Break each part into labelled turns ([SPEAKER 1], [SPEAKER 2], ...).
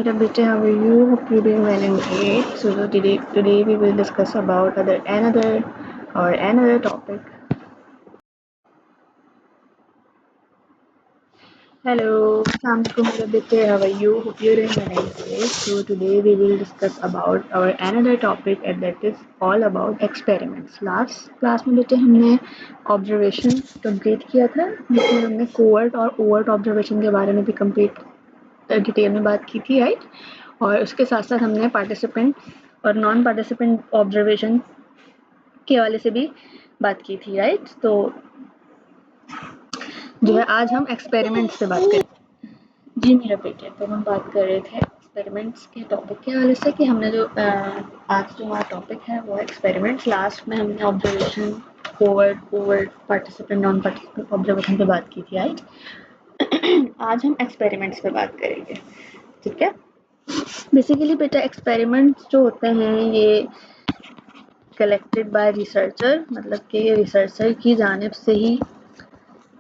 [SPEAKER 1] Bete, how are you? Hope you're doing well and great. So today we will discuss about another topic. Hello, Assalamualaikum, मेरे Bete, how are you? Hope you're doing well and great. So today we will discuss about our another topic and that is all about experiments. Last class में बेटे हमने observation complete किया था जिसमें हमने covert और overt observation के बारे में भी कंप्लीट डिटेल में बात की थी, राइट? और उसके साथ साथ हमने पार्टिसिपेंट और नॉन पार्टिसिपेंट ऑब्जर्वेशन के हवाले से भी बात की थी, राइट? तो जो है आज हम एक्सपेरिमेंट्स पे बात करें। जी मेरा बेटे, तो हम बात कर रहे थे एक्सपेरिमेंट्स के टॉपिक के हवाले से कि हमने जो आज जो हमारा टॉपिक है वो एक्सपेरिमेंट्स। लास्ट में हमने observation, covert, participant, non participant observation पे बात की थी, राइट? आज हम एक्सपेरिमेंट्स पे बात करेंगे, ठीक है? बेसिकली बेटा एक्सपेरिमेंट्स जो होते हैं ये कलेक्टेड बाय रिसर्चर, मतलब कि रिसर्चर की जानिब से ही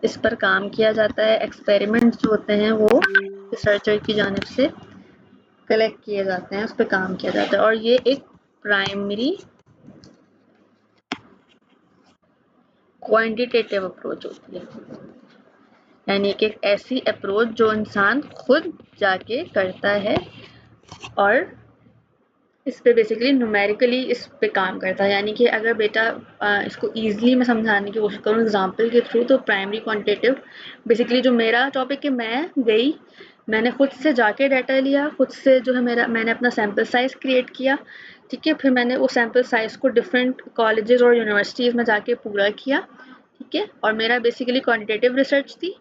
[SPEAKER 1] इस पर काम किया जाता है। एक्सपेरिमेंट्स जो होते हैं वो रिसर्चर की जानिब से कलेक्ट किए जाते हैं, उस पर काम किया जाता है और ये एक प्राइमरी क्वांटिटेटिव अप्रोच होती है, यानी कि एक ऐसी अप्रोच जो इंसान खुद जाके करता है और इस पे बेसिकली न्यूमेरिकली इस पे काम करता है। यानी कि अगर बेटा इसको ईजिली मैं समझाने की कोशिश करूँ एग्जांपल के थ्रू, तो प्राइमरी क्वांटिटेटिव बेसिकली जो मेरा टॉपिक है, मैंने खुद से जाके डाटा लिया, खुद से जो है मैंने अपना सैम्पल साइज़ क्रिएट किया, ठीक है? फिर मैंने वो सैम्पल साइज़ को डिफरेंट कॉलेजेस और यूनिवर्सिटीज़ में जाके पूरा किया, ठीक है? और मेरा बेसिकली क्वान्टिटेटिव रिसर्च थी,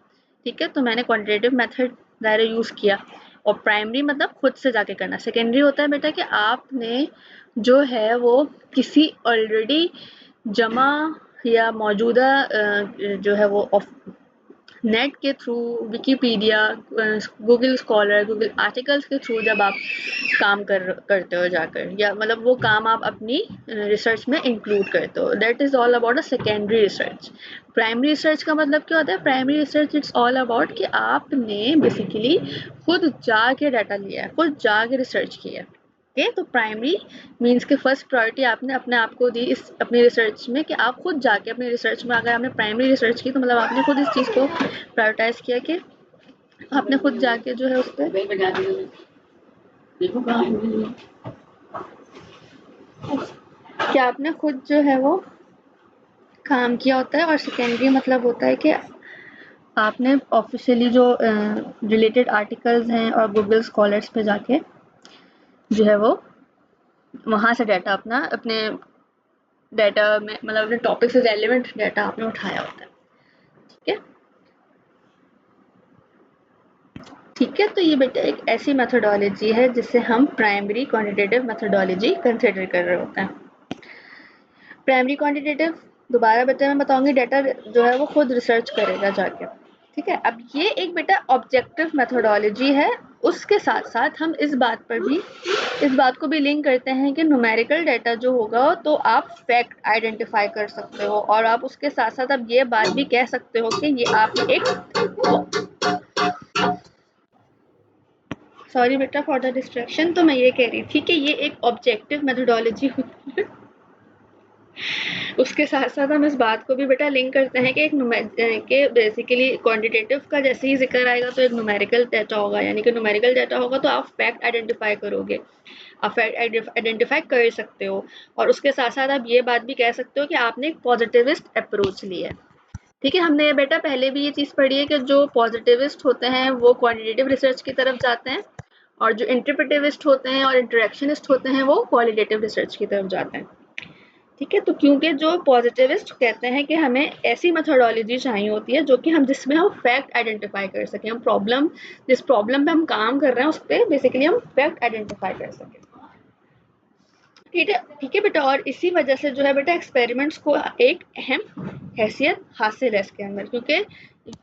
[SPEAKER 1] ठीक है? तो मैंने क्वान्टिटेटिव मेथड ज़्यादा यूज़ किया। और प्राइमरी मतलब खुद से जाके करना। सेकेंडरी होता है बेटा कि आपने जो है वो किसी ऑलरेडी जमा या मौजूदा जो है वो नेट के through, Wikipedia, Google scholar, Google articles के थ्रू जब आप काम करते हो जाकर, या मतलब वो काम आप अपनी रिसर्च में इंक्लूड करते हो, that is all about a secondary research. Primary research का मतलब क्या होता है? Primary research it's all about कि आपने बेसिकली खुद जाके डाटा लिया है, खुद जाके रिसर्च किया है, ओके? तो प्राइमरी मीन्स कि फर्स्ट प्रायोरिटी आपने अपने आप को दी इस अपनी रिसर्च में कि आप खुद जाके अपनी रिसर्च में, अगर आपने प्राइमरी रिसर्च की तो मतलब आपने खुद इस चीज़ को प्रायोरिटाइज किया कि आपने खुद जाके जो है उस पर क्या आपने खुद जो है वो काम किया होता है। और सेकेंडरी मतलब होता है कि आपने ऑफिशियली जो रिलेटेड आर्टिकल्स हैं और गूगल स्कॉलर्स पे जाके जो है वो वहाँ से डाटा अपने डाटा में, मतलब अपने टॉपिक से रेलेवेंट डाटा आपने उठाया होता है, ठीक है? ठीक है, तो ये बेटा एक ऐसी मेथोडोलॉजी है जिसे हम प्राइमरी क्वांटिटेटिव मेथोडोलॉजी कंसिडर कर रहे होते हैं। प्राइमरी क्वांटिटेटिव दोबारा बेटा मैं बताऊंगी, डाटा जो है वो खुद रिसर्च करेगा जाके, ठीक है? अब ये एक बेटा ऑब्जेक्टिव मेथोडोलॉजी है। उसके साथ साथ हम इस बात को भी लिंक करते हैं कि न्यूमेरिकल डाटा जो होगा तो आप फैक्ट आइडेंटिफाई कर सकते हो, और आप उसके साथ साथ अब ये बात भी कह सकते हो कि ये आप एक सॉरी बेटा फॉर द डिस्ट्रैक्शन, तो मैं ये कह रही थी कि ये एक ऑब्जेक्टिव मेथोडोलॉजी होती है। उसके साथ साथ हम इस बात को भी बेटा लिंक करते हैं कि बेसिकली क्वांटिटेटिव का जैसे ही जिक्र आएगा तो एक न्यूमेरिकल डाटा होगा, यानी कि न्यूमेरिकल डाटा होगा तो आप फैक्ट आइडेंटिफाई करोगे, आप फैक्ट आइडेंटिफाई कर सकते हो। और उसके साथ साथ आप ये बात भी कह सकते हो कि आपने एक पॉजिटिविस्ट अप्रोच ली है, ठीक है? हमने बेटा पहले भी ये चीज़ पढ़ी है कि जो पॉजिटिविस्ट होते हैं वो क्वांटिटेटिव रिसर्च की तरफ जाते हैं, और जो इंटरप्रेटिविस्ट होते हैं और इंटरेक्शनिस्ट होते हैं वो क्वालिटेटिव रिसर्च की तरफ जाते हैं, ठीक है? तो क्योंकि जो पॉजिटिविस्ट कहते हैं कि हमें ऐसी मेथोडोलॉजी चाहिए होती है जो कि जिसमें हम फैक्ट आइडेंटिफाई कर सकें, हम जिस प्रॉब्लम पे हम काम कर रहे हैं उस पर बेसिकली हम फैक्ट आइडेंटिफाई कर सकें, ठीक है बेटा? और इसी वजह से जो है बेटा एक्सपेरिमेंट्स को एक अहम हैसियत हासिल है इसके अंदर, क्योंकि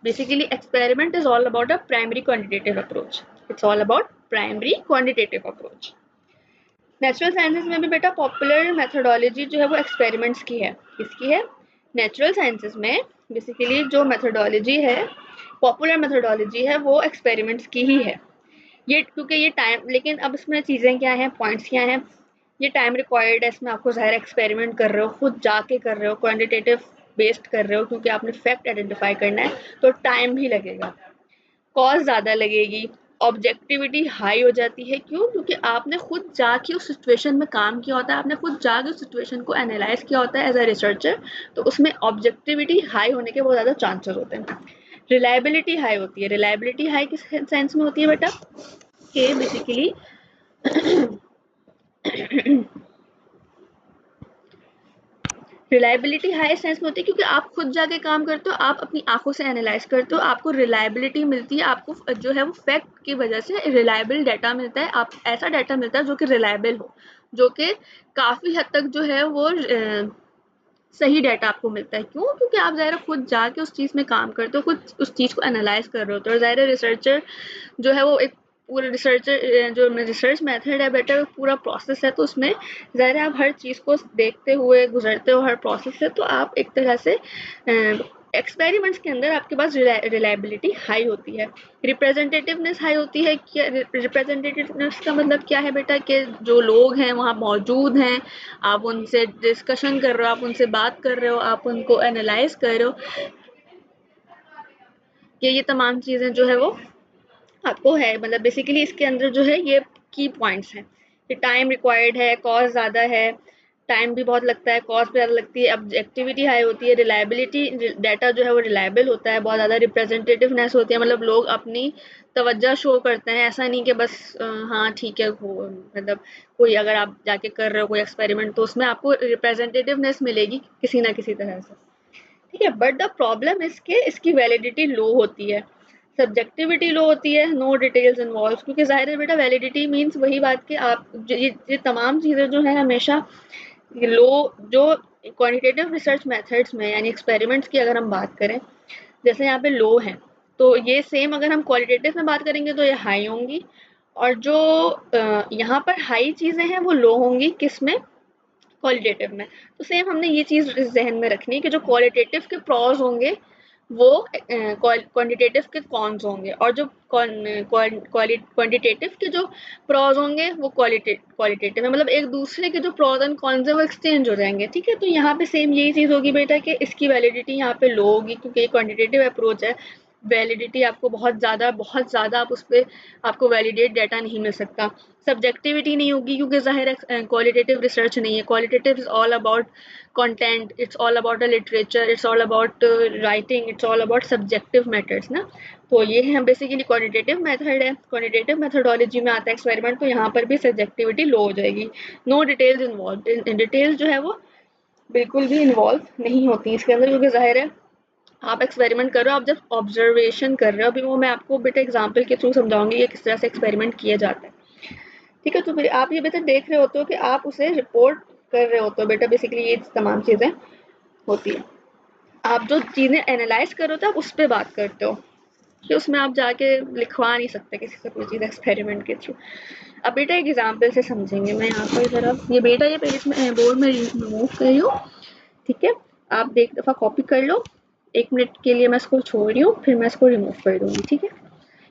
[SPEAKER 1] basically experiment is all about a primary quantitative approach, it's all about primary quantitative approach. Natural sciences में भी बेटा पॉपुलर मेथोडोलॉजी जो है वो एक्सपेरिमेंट्स की है। किसकी है? नेचुरल साइंसेज में बेसिकली जो मेथोडोलॉजी है, पॉपुलर मेथोडोलॉजी है, वो एक्सपेरिमेंट्स की ही है। ये क्योंकि ये टाइम, लेकिन अब इसमें चीज़ें क्या हैं, पॉइंट्स क्या हैं, ये टाइम रिक्वायर्ड है, इसमें आपको ज़ाहिर एक्सपेरिमेंट कर रहे हो, खुद जाके कर रहे हो, क्वांटिटेटिव बेस्ड कर रहे हो, क्योंकि आपने फैक्ट आइडेंटिफाई करना है, तो टाइम भी लगेगा, कॉस्ट ज़्यादा लगेगी, ऑब्जेक्टिविटी हाई हो जाती है। क्यों? क्योंकि आपने खुद जाके उस सिचुएशन में काम किया होता है, आपने खुद जाके उस सिचुएशन को एनालाइज किया होता है एज अ रिसर्चर, तो उसमें ऑब्जेक्टिविटी हाई होने के बहुत ज़्यादा चांसेस होते हैं। रिलायबिलिटी हाई होती है। रिलायबिलिटी हाई किस सेंस में होती है बेटा? कि बेसिकली रिलायबिलिटी हाई सेंस में होती है क्योंकि आप खुद जाके काम करते हो, आप अपनी आंखों से एनालाइज करते हो, आपको रिलायबिलिटी मिलती है, आपको जो है वो फैक्ट की वजह से रिलायबल डाटा मिलता है, आप ऐसा डाटा मिलता है जो कि रिलायबल हो, जो कि काफ़ी हद तक जो है वो सही डाटा आपको मिलता है। क्यों? क्योंकि आप ज़ाहिर खुद जाके उस चीज़ में काम करते हो, खुद उस चीज़ को एनालाइज कर रहे होते हो, और ज़ाहिर रिसर्चर जो है वो एक पूरा रिसर्चर जो रिसर्च मेथड है बेटा, पूरा प्रोसेस है, तो उसमें ज़ाहिर है आप हर चीज़ को देखते हुए गुजरते हो हर प्रोसेस से, तो आप एक तरह से एक्सपेरिमेंट्स के अंदर आपके पास रिलायबिलिटी हाई होती है। रिप्रेजेंटेटिवनेस हाई होती है। क्या रिप्रेजेंटेटिवनेस का मतलब क्या है बेटा? कि जो लोग हैं वहाँ मौजूद हैं, आप उनसे डिस्कशन कर रहे हो, आप उनसे बात कर रहे हो, आप उनको एनालाइज कर रहे हो, कि ये तमाम चीज़ें जो है वो आपको है, मतलब बेसिकली इसके अंदर जो है ये की पॉइंट्स हैं कि टाइम रिक्वायर्ड है, कॉस्ट ज़्यादा है, टाइम भी बहुत लगता है, कॉस्ट भी ज़्यादा लगती है, ऑब्जेक्टिविटी हाई होती है, रिलायबिलिटी डाटा जो है वो रिलायबल होता है, बहुत ज़्यादा रिप्रेजेंटेटिवनेस होती है, मतलब लोग अपनी तवज्जो शो करते हैं, ऐसा नहीं कि बस हाँ ठीक है वो, मतलब कोई अगर आप जाके कर रहे हो कोई एक्सपेरिमेंट तो उसमें आपको रिप्रेजेंटेटिवनेस मिलेगी किसी ना किसी तरह से, ठीक है। बट द प्रॉब्लम इसके इसकी वैलिडिटी लो होती है, सब्जेक्टिविटी लो होती है, नो डिटेल्स इन्वॉल्व, क्योंकि जाहिर है बेटा वैलिडिटी मीन्स वही बात कि आप ये तमाम चीज़ें जो है हमेशा लो, जो क्वांटिटेटिव रिसर्च मेथड्स में यानी एक्सपेरिमेंट्स की अगर हम बात करें, जैसे यहाँ पे लो हैं, तो ये सेम अगर हम क्वालिटेटिव में बात करेंगे तो ये हाई होंगी, और जो यहाँ पर हाई चीज़ें हैं वो लो होंगी किस में? क्वालिटेटिव में। तो सेम हमने ये चीज़ जहन में रखनी है कि जो क्वालिटेटिव के प्रॉज होंगे वो क्वांटिटेटिव के कॉन्स होंगे, और जो क्वांटिटेटिव के जो प्रॉज होंगे वो क्वालिटेटिव में, मतलब एक दूसरे के जो प्रॉज एंड कॉन्स है वो एक्सचेंज हो जाएंगे, ठीक है। तो यहाँ पे सेम यही चीज़ होगी बेटा कि इसकी वैलिडिटी यहाँ पे लो होगी क्योंकि ये क्वांटिटेटिव अप्रोच है, वैलिडिटी आपको बहुत ज़्यादा आप उस पर आपको वैलिडेट डाटा नहीं मिल सकता, सब्जेक्टिविटी नहीं होगी क्योंकि ज़ाहिर है क्वालिटेटिव रिसर्च नहीं है, qualitative is all about content, it's all about the literature, it's all about writing, it's all about subjective matters ना। तो ये है बेसिकली क्वांटिटेटिव मेथड है, क्वांटिटेटिव मेथडोलॉजी में आता है एक्सपेरिमेंट, तो यहाँ पर भी सब्जेक्टिविटी लो हो जाएगी, नो डिटेल्स इन्वॉल्व, डिटेल्स जो है वो बिल्कुल भी इन्वॉल्व नहीं होती इसके अंदर, क्योंकि जाहिर है आप एक्सपेरिमेंट कर रहे हो, आप जब ऑब्जर्वेशन कर रहे हो, अभी वो मैं आपको बेटा एग्जाम्पल के थ्रू समझाऊंगी ये किस तरह से एक्सपेरिमेंट किया जाता है, ठीक है। तो फिर आप ये बेटा देख रहे होते हो कि आप उसे रिपोर्ट कर रहे होते हो बेटा, बेसिकली ये तमाम चीज़ें होती है, आप जो चीज़ें एनालाइज कर रहे होते हो आप उस पर बात करते हो, कि उसमें आप जाके लिखवा नहीं सकते किसी से कोई चीज़ एक्सपेरिमेंट के थ्रू। अब बेटा एक एग्जाम्पल से समझेंगे, मैं यहाँ पर ज़रा ये बेटा ये पेज में बोर्ड में रिमूव कर रही हूँ, ठीक है। आप एक दफ़ा कॉपी कर लो, 1 मिनट के लिए मैं इसको छोड़ रही हूँ, फिर मैं इसको रिमूव कर दूँगी, ठीक है।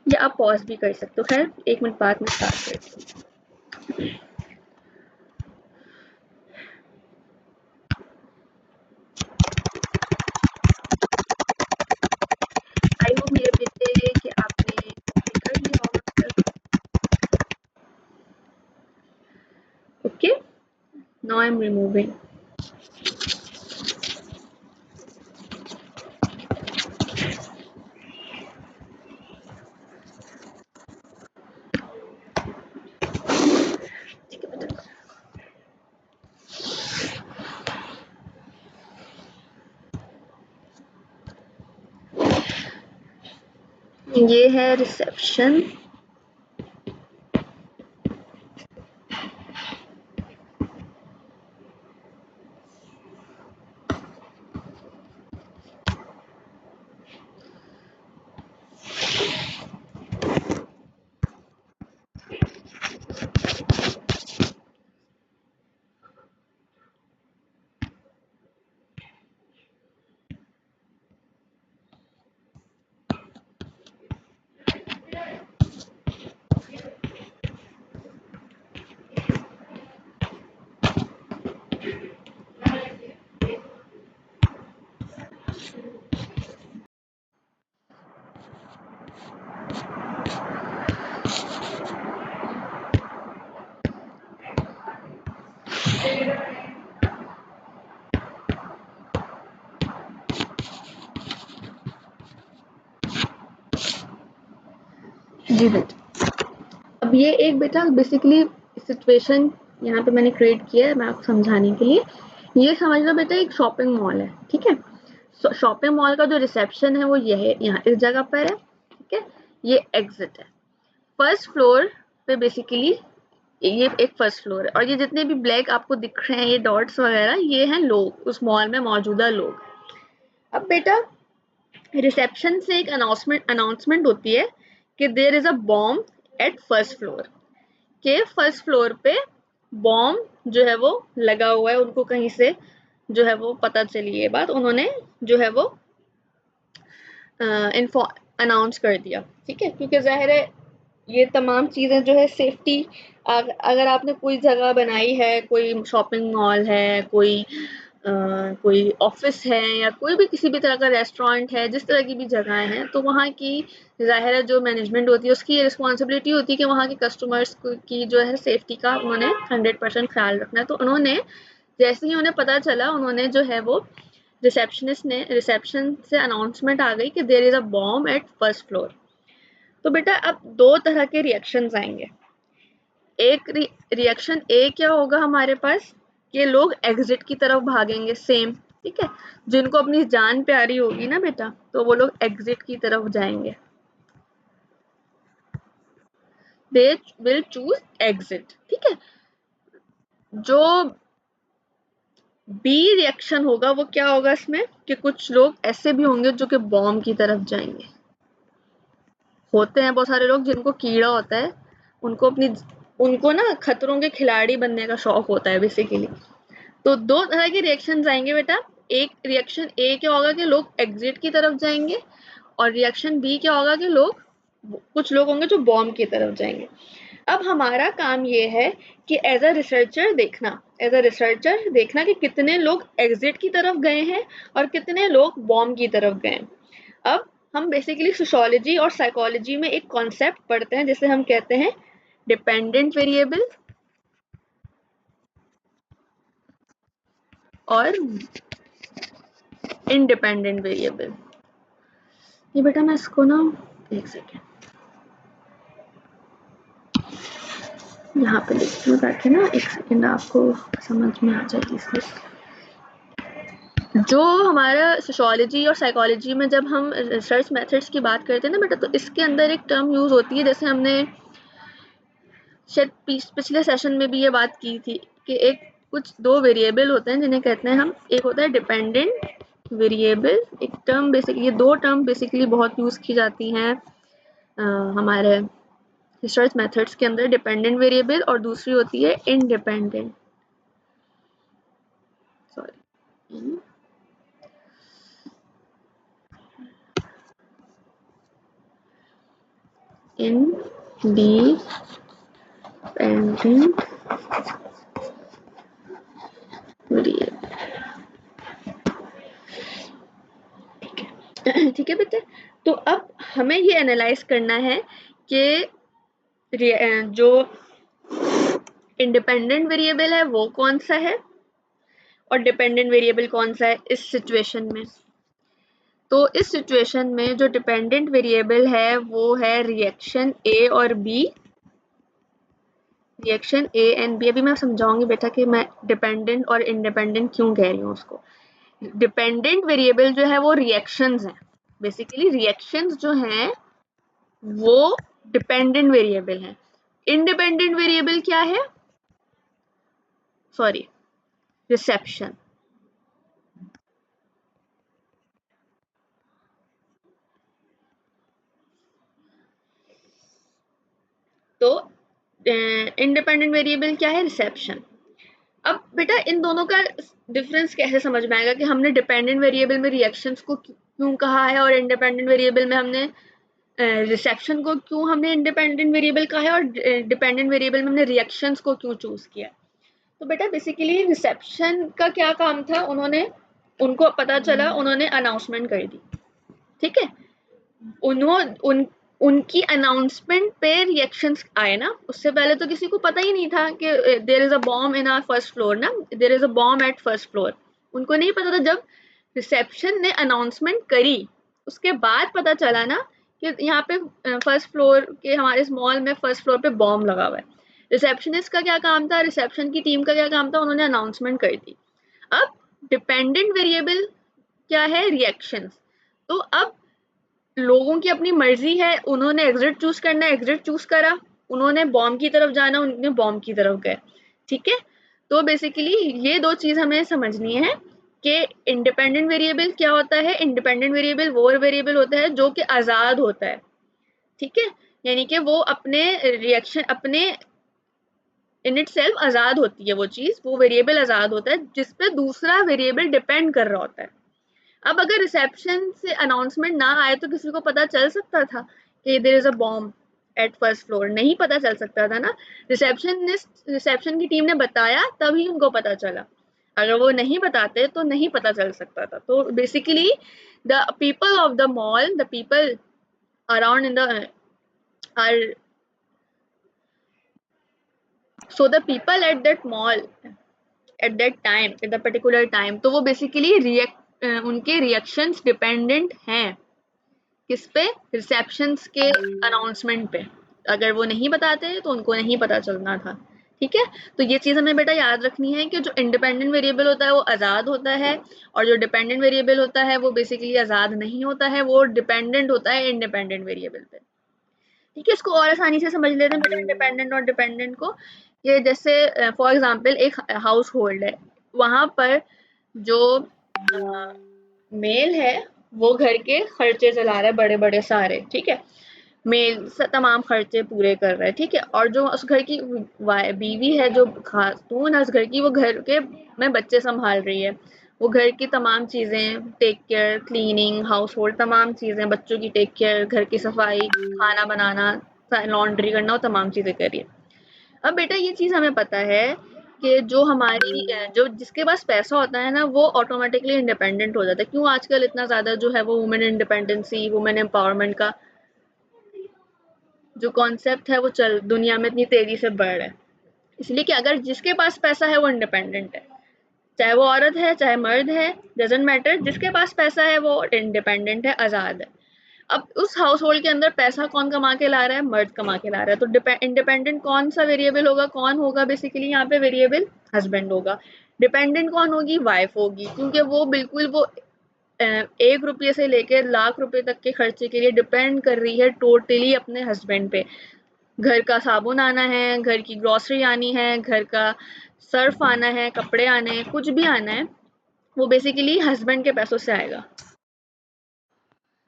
[SPEAKER 1] या आप पॉज भी कर सकते हो, खैर 1 मिनट बाद में स्टार्ट करती हूँ। आई होप मेरे बेटे कि आपने कर लिया होगा। Okay, now I am removing. ये है रिसेप्शन, जी बेटा, अब ये एक बेटा बेसिकली सिचुएशन यहाँ पे मैंने क्रिएट किया है मैं आपको समझाने के लिए। ये समझ लो बेटा एक शॉपिंग मॉल है, ठीक है। शॉपिंग मॉल का जो रिसेप्शन है वो ये है, यहाँ इस जगह पर है, ठीक है। ये एग्जिट है। फर्स्ट फ्लोर पे बेसिकली ये एक फर्स्ट फ्लोर है और ये जितने भी ब्लैक आपको दिख रहे हैं ये डॉट्स वगैरह ये हैं लोग, उस मॉल में मौजूदा लोग। अब बेटा रिसेप्शन से एक अनाउंसमेंट होती है कि there is a bomb at first floor, के फर्स्ट फ्लोर पे बॉम्ब जो है वो लगा हुआ है। उनको कहीं से जो है वो पता चली ये बात, उन्होंने जो है वो अनाउंस कर दिया, ठीक है। क्योंकि जाहिर है ये तमाम चीज़ें जो है सेफ्टी, अगर आपने कोई जगह बनाई है, कोई शॉपिंग मॉल है, कोई ऑफिस है या कोई भी किसी भी तरह का रेस्टोरेंट है, जिस तरह की भी जगहें हैं, तो वहाँ की ज़ाहिर है जो मैनेजमेंट होती है उसकी ये रिस्पॉन्सिबिलिटी होती है कि वहाँ के कस्टमर्स की जो है सेफ्टी का उन्होंने 100% ख्याल रखना है। तो उन्होंने जैसे ही उन्हें पता चला, उन्होंने जो है वो रिसेप्शन से अनाउंसमेंट आ गई कि there is a bomb at first floor. तो बेटा अब दो तरह के रिएक्शंस आएंगे। एक रिएक्शन ए क्या होगा हमारे पास, कि लोग एग्जिट की तरफ भागेंगे सेम, ठीक है। जिनको अपनी जान प्यारी होगी ना बेटा, तो वो लोग एग्जिट की तरफ जाएंगे, दे विल चूज एग्जिट, ठीक है। जो बी रिएक्शन होगा वो क्या होगा इसमें, कि कुछ लोग ऐसे भी होंगे जो कि बॉम्ब की तरफ जाएंगे। होते हैं बहुत सारे लोग जिनको कीड़ा होता है, उनको ना खतरों के खिलाड़ी बनने का शौक होता है बेसिकली। तो दो तरह के रिएक्शंस आएंगे बेटा। एक रिएक्शन ए क्या होगा कि लोग एग्जिट की तरफ जाएंगे, और रिएक्शन बी क्या होगा कि कुछ लोग होंगे जो बॉम्ब की तरफ जाएंगे। अब हमारा काम ये है कि एज अ रिसर्चर देखना कि कितने लोग एग्जिट की तरफ गए हैं और कितने लोग बॉम्ब की तरफ गए हैं। अब हम बेसिकली सोशियोलॉजी और साइकोलॉजी में एक कॉन्सेप्ट पढ़ते हैं जिसे हम कहते हैं डिपेंडेंट वेरिएबल और इंडिपेंडेंट वेरिएबल। ये बेटा मैं इसको ना एक सेकेंड यहाँ पे लिखती हूँ ताकि ना एक सेकेंड आपको समझ में आ जाएगी। इसलिए जो हमारा सोशियोलॉजी और साइकोलॉजी में जब हम रिसर्च मेथड्स की बात करते हैं ना बेटा, तो इसके अंदर एक टर्म यूज होती है, जैसे हमने शायद पिछले सेशन में भी ये बात की थी कि कुछ दो वेरिएबल होते हैं जिन्हें कहते हैं हम, एक होता है डिपेंडेंट वेरिएबल। एक टर्म बेसिकली, ये दो टर्म बेसिकली बहुत यूज की जाती हैं हमारे रिसर्च मेथड्स के अंदर, डिपेंडेंट वेरिएबल, और दूसरी होती है इंडिपेंडेंट, सॉरी इंडिपेंडेंट वेरिएबल, ठीक है बेटे। तो अब हमें ये एनालाइज करना है कि जो इंडिपेंडेंट वेरिएबल है वो कौन सा है और डिपेंडेंट वेरिएबल कौन सा है इस सिचुएशन में। तो इस सिचुएशन में जो डिपेंडेंट वेरिएबल है वो है रिएक्शन ए और B, reaction A and B. अभी मैं समझाऊंगी बेटा कि मैं डिपेंडेंट और इंडिपेंडेंट क्यों कह रही हूँ उसको। डिपेंडेंट वेरिएबल जो है वो रिएक्शंस हैं, बेसिकली रिएक्शंस जो हैं वो डिपेंडेंट वेरिएबल हैं। इंडिपेंडेंट वेरिएबल क्या है, सॉरी रिसेप्शन। तो इंडिपेंडेंट वेरिएबल क्या है, रिसेप्शन। अब बेटा इन दोनों का डिफरेंस कैसे समझ में आएगा कि हमने डिपेंडेंट वेरिएबल में रिएक्शंस को क्यों कहा है और इंडिपेंडेंट वेरिएबल में हमने रिसेप्शन को क्यों हमने इंडिपेंडेंट वेरिएबल कहा है और डिपेंडेंट वेरिएबल में हमने रिएक्शंस को क्यों चूज किया। तो बेटा बेसिकली रिसेप्शन का क्या काम था, उनको पता चला, उन्होंने अनाउंसमेंट कर दी, ठीक है। उनकी अनाउंसमेंट पे रिएक्शंस आए ना, उससे पहले तो किसी को पता ही नहीं था कि there is a bomb in our first floor ना, there is a bomb at first floor, उनको नहीं पता था। जब रिसेप्शन ने अनाउंसमेंट करी उसके बाद पता चला ना कि यहाँ पे फर्स्ट फ्लोर के हमारे इस मॉल में फर्स्ट फ्लोर पे बॉम्ब लगा हुआ है। रिसेप्शनिस्ट का क्या काम था, रिसेप्शन की टीम का क्या काम था, उन्होंने अनाउंसमेंट कर दी। अब डिपेंडेंट वेरिएबल क्या है, रिएक्शंस। तो अब लोगों की अपनी मर्जी है, उन्होंने एग्जिट चूज करना है, एग्जिट चूज करा, उन्होंने बॉम्ब की तरफ जाना, उन्होंने बॉम्ब की तरफ गए। ठीक है, तो बेसिकली ये दो चीज हमें समझनी है कि इंडिपेंडेंट वेरिएबल क्या होता है। इंडिपेंडेंट वेरिएबल वो वेरिएबल होता है जो कि आजाद होता है। ठीक है, यानी कि वो अपने रिएक्शन अपने इन इट सेल्फ आजाद होती है, वो चीज, वो वेरिएबल आजाद होता है जिसपे दूसरा वेरिएबल डिपेंड कर रहा होता है। अब अगर रिसेप्शन से अनाउंसमेंट ना आए तो किसी को पता चल सकता था कि there is a bomb at first floor? नहीं पता चल सकता था ना। रिसेप्शन की टीम ने बताया तभी उनको पता चला, अगर वो नहीं बताते तो नहीं पता चल सकता था। तो basically the people of the mall, the people around in the are, so the people at that mall at that time, at the particular time, तो वो बेसिकली उनके रिएक्शंस डिपेंडेंट हैं किस पे, रिसेप्शंस के अनाउंसमेंट पे। अगर वो नहीं बताते तो उनको नहीं पता चलना था। ठीक है, तो ये चीज हमें बेटा याद रखनी है कि जो इंडिपेंडेंट वेरिएबल होता है वो आजाद होता है, और जो डिपेंडेंट वेरिएबल होता है वो बेसिकली आजाद नहीं होता है, वो डिपेंडेंट होता है इंडिपेंडेंट वेरिएबल पे। ठीक है, इसको और आसानी से समझ लेते हैं बेटा इंडिपेंडेंट और डिपेंडेंट को। ये जैसे फॉर एग्जांपल एक हाउस होल्ड है, वहां पर जो मेल है वो घर के खर्चे चला रहा है बड़े बड़े सारे। ठीक है, मेल तमाम खर्चे पूरे कर रहा है। ठीक है, और जो उस घर की बीवी है, जो खातून है उस घर की, वो घर के में बच्चे संभाल रही है, वो घर की तमाम चीजें take care, cleaning, household, तमाम चीजें, बच्चों की टेक केयर, घर की सफाई, खाना बनाना, लॉन्ड्री करना, वो तमाम चीजें कर रही है। अब बेटा ये चीज हमें पता है कि जो हमारी जो जिसके पास पैसा होता है ना वो ऑटोमेटिकली इंडिपेंडेंट हो जाता है। क्यों आजकल इतना ज्यादा जो है वो वुमेन इंडिपेंडेंसी, वुमेन एम्पावरमेंट का जो कॉन्सेप्ट है वो चल दुनिया में इतनी तेजी से बढ़ रहा है? इसलिए कि अगर जिसके पास पैसा है वो इंडिपेंडेंट है, चाहे वो औरत है चाहे मर्द है, डजेंट मैटर, जिसके पास पैसा है वो इंडिपेंडेंट है, आजाद है। अब उस हाउस होल्ड के अंदर पैसा कौन कमा के ला रहा है, मर्द कमा के ला रहा है, तो इंडिपेंडेंट कौन सा वेरिएबल होगा, कौन होगा बेसिकली यहाँ पे वेरिएबल, हस्बैंड होगा। डिपेंडेंट कौन होगी, वाइफ होगी, क्योंकि वो बिल्कुल वो 1 रुपये से लेकर लाख रुपए तक के खर्चे के लिए डिपेंड कर रही है टोटली अपने हस्बैंड पे। घर का साबुन आना है, घर की ग्रोसरी आनी है, घर का सर्फ आना है, कपड़े आने हैं, कुछ भी आना है, वो बेसिकली हस्बैंड के पैसों से आएगा।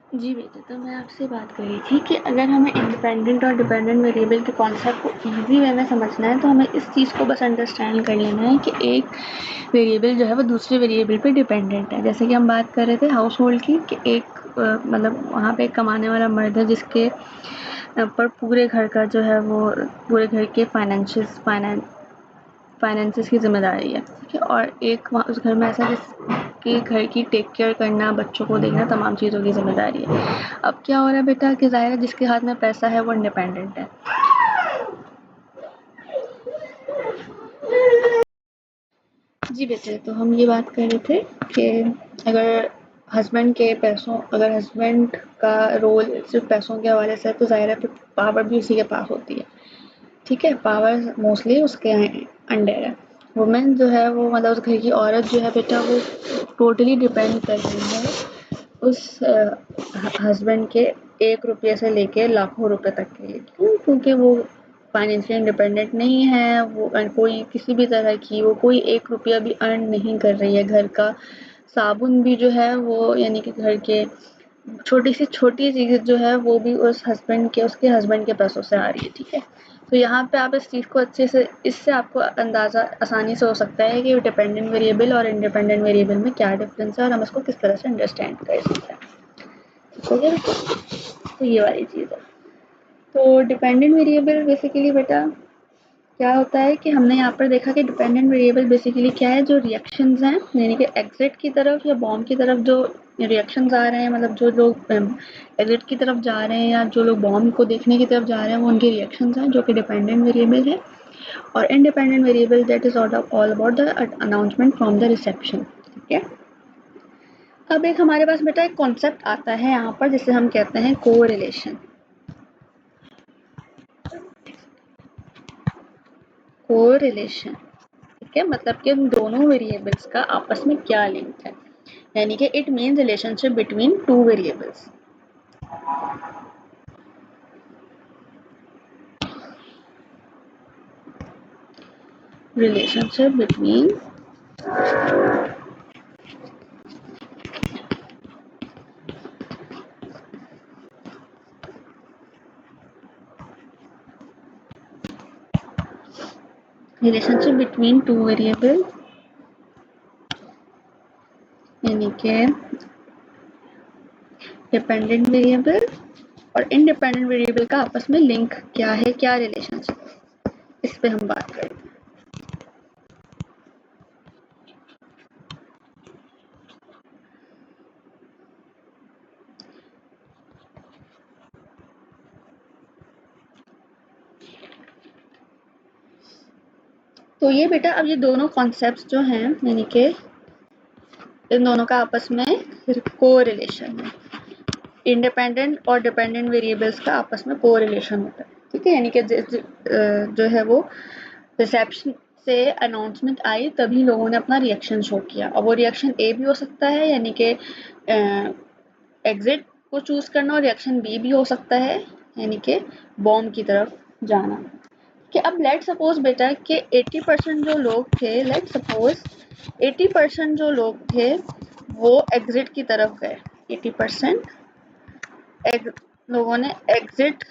[SPEAKER 1] जी बेटा, तो मैं आपसे बात कर रही थी कि अगर हमें इंडिपेंडेंट और डिपेंडेंट वेरिएबल के कॉन्सेप्ट को ईजी वे में समझना है तो हमें इस चीज़ को बस अंडरस्टैंड कर लेना है कि एक वेरिएबल जो है वो दूसरे वेरिएबल पे डिपेंडेंट है। जैसे कि हम बात कर रहे थे हाउस होल्ड की कि एक मतलब वहाँ पे एक कमाने वाला मर्द है जिसके पर पूरे घर का जो है वो पूरे घर के फाइनेंसेस की जिम्मेदारी है। ठीक है, और एक उस घर में ऐसा जिसके घर की टेक केयर करना, बच्चों को देखना, तमाम चीज़ों की जिम्मेदारी है। अब क्या हो रहा है बेटा कि ज़ाहिर है जिसके हाथ में पैसा है वो इंडिपेंडेंट है। जी बेटे, तो हम ये बात कर रहे थे कि अगर अगर हस्बैंड का रोल सिर्फ पैसों के हवाले से है तो ज़ाहिर है पावर भी उसी के पास होती है। ठीक है, पावर मोस्टली उसके अंडर है। वुमेन जो है वो मतलब उस घर की औरत जो है बेटा वो टोटली डिपेंड कर रही है उस हस्बैंड के 1 रुपये से लेके लाखों रुपए तक के लिए। क्यों? क्योंकि वो फाइनेंशियल इंडिपेंडेंट नहीं है, वो कोई किसी भी तरह की वो कोई 1 रुपया भी अर्न नहीं कर रही है। घर का साबुन भी जो है वो यानी कि घर के छोटी से छोटी चीज़ जो है वो भी उसके हस्बैंड के पैसों से आ रही है। ठीक है, तो यहाँ पे आप इस चीज़ को अच्छे से, इससे आपको अंदाज़ा आसानी से हो सकता है कि डिपेंडेंट वेरिएबल और इंडिपेंडेंट वेरिएबल में क्या डिफरेंस है और हम इसको किस तरह से अंडरस्टैंड कर सकते हैं। हो गया? तो ये वाली चीज़ है। तो डिपेंडेंट वेरिएबल बेसिकली बेटा क्या होता है कि हमने यहाँ पर देखा कि डिपेंडेंट वेरिएबल बेसिकली क्या है, जो रिएक्शंस हैं, यानी कि एग्जिट की तरफ या बॉम्ब की तरफ जो रिएक्शंस आ रहे हैं, मतलब जो लोग एग्जिट की तरफ जा रहे हैं या जो लोग बॉम्ब को देखने की तरफ जा रहे हैं, वो उनकी रिएक्शंस हैं, जो कि डिपेंडेंट वेरिएबल है। और independent variable that is all about the announcement from the reception. ठीक है, अब एक हमारे पास बेटा एक कॉन्सेप्ट आता है यहाँ पर जिसे हम कहते हैं कोरिलेशन। कोरिलेशन, ठीक है, मतलब कि उन दोनों वेरिएबल्स का आपस में क्या लिंक है, यानी कि it means relationship between two variables. Relationship between relationship between two variable, यानी कि डिपेंडेंट वेरिएबल और इंडिपेंडेंट वेरिएबल का आपस में लिंक क्या है, क्या रिलेशनशिप है, इस पे हम बात करेंगे। तो ये बेटा अब ये दोनों कॉन्सेप्ट्स जो हैं, यानी कि इन दोनों का आपस में कोरिलेशन है। इंडिपेंडेंट और डिपेंडेंट वेरिएबल्स का आपस में कोरिलेशन होता है। ठीक है, यानी कि जो है वो रिसेप्शन से अनाउंसमेंट आई तभी लोगों ने अपना रिएक्शन शो किया। और वो रिएक्शन ए भी हो सकता है, यानी कि एग्जिट को चूज करना, और रिएक्शन बी भी हो सकता है, यानी कि बॉम्ब की तरफ जाना। कि अब लेट सपोज बेटा कि 80% जो लोग थे, लेट सपोज 80% जो लोग थे वो एग्जिट की तरफ गए। 80% लोगों ने एग्जिट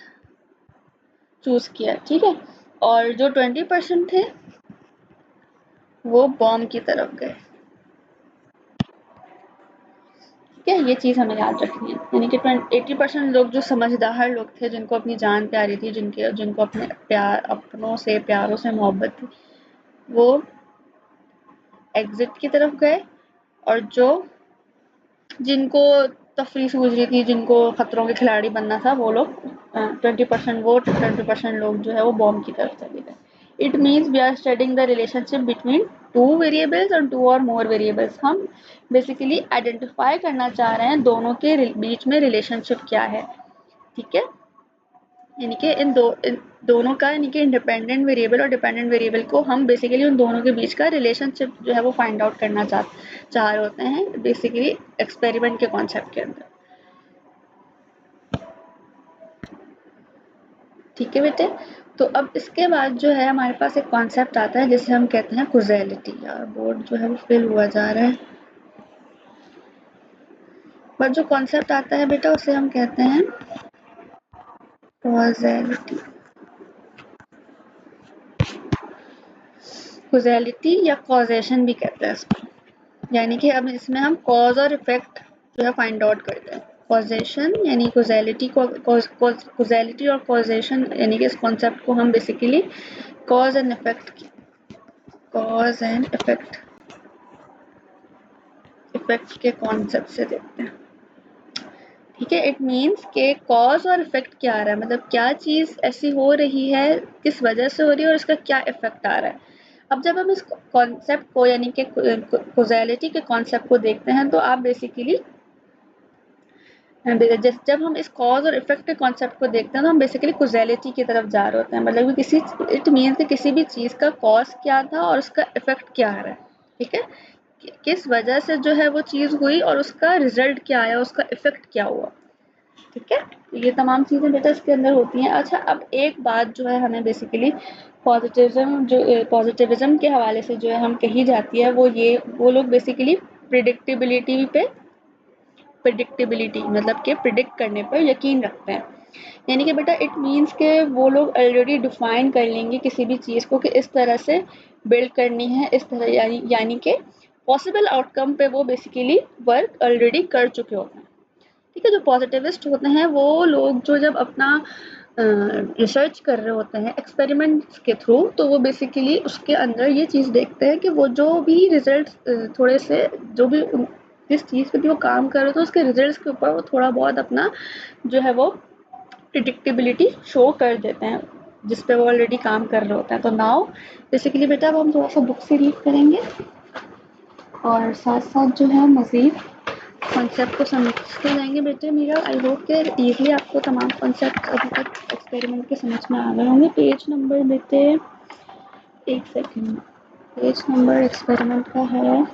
[SPEAKER 1] चूज किया, ठीक है, और जो 20% थे वो बॉम्ब की तरफ गए। ठीक है, ये चीज हमें याद रखनी है, यानी कि 80% लोग जो समझदार लोग थे, जिनको अपनी जान प्यारी थी, जिनको अपने अपनों से, प्यारों से मोहब्बत थी, वो एग्जिट की तरफ गए। और जो जिनको तफरी सूझ रही थी, जिनको खतरों के खिलाड़ी बनना था, वो लोग 20% वोट, 20% लोग जो है वो बॉम्ब की तरफ चले गए। It means we are studying the relationship between two variables और टू और मोर वेरिएबल्स। हम बेसिकली आइडेंटिफाई करना चाह रहे हैं दोनों के बीच में रिलेशनशिप क्या है। ठीक है, यानी कि इन दोनों का, यानी कि इंडिपेंडेंट वेरिएबल और डिपेंडेंट वेरिएबल को हम बेसिकली उन दोनों के बीच का रिलेशनशिप जो है वो फाइंड आउट करना चाह रहे होते हैं, बेसिकली एक्सपेरिमेंट के कॉन्सेप्ट के अंदर। ठीक है बेटे, तो अब इसके बाद जो है हमारे पास एक कॉन्सेप्ट आता है जिसे हम कहते हैं कॉजेलिटी। यार बोर्ड जो है वो फिल हुआ जा रहा है, बट जो कॉन्सेप्ट आता है बेटा उसे हम कहते हैं कॉजेलिटी। कॉजेलिटी या कॉजेशन भी कहते हैं इसको, यानी कि अब इसमें हम कॉज और इफेक्ट जो है फाइंड आउट करते हैं। कॉजेशन यानी कॉजेलिटी, कॉजेलिटी और कॉजेशन, यानी कि इस कॉन्सेप्ट को हम बेसिकली कॉज एंड इफेक्ट के कॉन्सेप्ट से देखते हैं। ठीक है, इट मीन्स के कॉज और इफेक्ट क्या आ रहा है, मतलब क्या चीज ऐसी हो रही है, किस वजह से हो रही है, और इसका क्या इफेक्ट आ रहा है। अब जब हम इस कॉन्सेप्ट को, यानी कि कॉजेलिटी के कॉन्सेप्ट को देखते हैं, तो आप बेसिकली जब हम इस कॉज और इफेक्ट के कॉन्सेप्ट को देखते हैं तो हम बेसिकली कॉजेलिटी की तरफ जा रहे होते हैं, मतलब कि इट मीन्स कि किसी भी चीज का कॉज क्या था और उसका इफेक्ट क्या आ रहा है। ठीक है, किस वजह से जो है वो चीज हुई और उसका रिजल्ट क्या आया, उसका इफेक्ट क्या हुआ। ठीक है, ये तमाम चीजें बेटा इसके अंदर होती हैं। अच्छा, अब एक बात जो है हमें बेसिकली पॉजिटिविज्म के हवाले से जो है हम कही जाती है, वो लोग बेसिकली प्रिडिक्टेबिलिटी मतलब कि प्रिडिक्ट करने पर यकीन रखते हैं। यानी कि बेटा इट मीन्स के वो लोग ऑलरेडी डिफाइन कर लेंगे किसी भी चीज़ को कि इस तरह से बिल्ड करनी है, इस तरह, यानी कि पॉसिबल आउटकम पे वो बेसिकली वर्क ऑलरेडी कर चुके होते हैं। ठीक है, जो पॉजिटिविस्ट होते हैं वो लोग जो जब अपना रिसर्च कर रहे होते हैं एक्सपेरिमेंट्स के थ्रू, तो वो बेसिकली उसके अंदर ये चीज़ देखते हैं कि वो जो भी रिजल्ट्स थोड़े से जो भी जिस चीज़ पे भी वो काम कर रहे हो तो उसके रिजल्ट्स के ऊपर वो थोड़ा बहुत अपना जो है वो प्रिडिक्टेबिलिटी शो कर देते हैं जिस पे वो ऑलरेडी काम कर रहे होते हैं। तो नाउ बेसिकली बेटा अब हम थोड़ा सा बुक से रीड करेंगे और साथ साथ जो है मज़ीद कॉन्सेप्ट को समझते जाएंगे बेटे मेरा। आई होप कि ईजिली आपको तमाम कॉन्सेप्ट अभी तक एक्सपेरिमेंट के समझ में आ गए होंगे। पेज नंबर बेटे, एक सेकेंड, पेज नंबर एक्सपेरिमेंट का है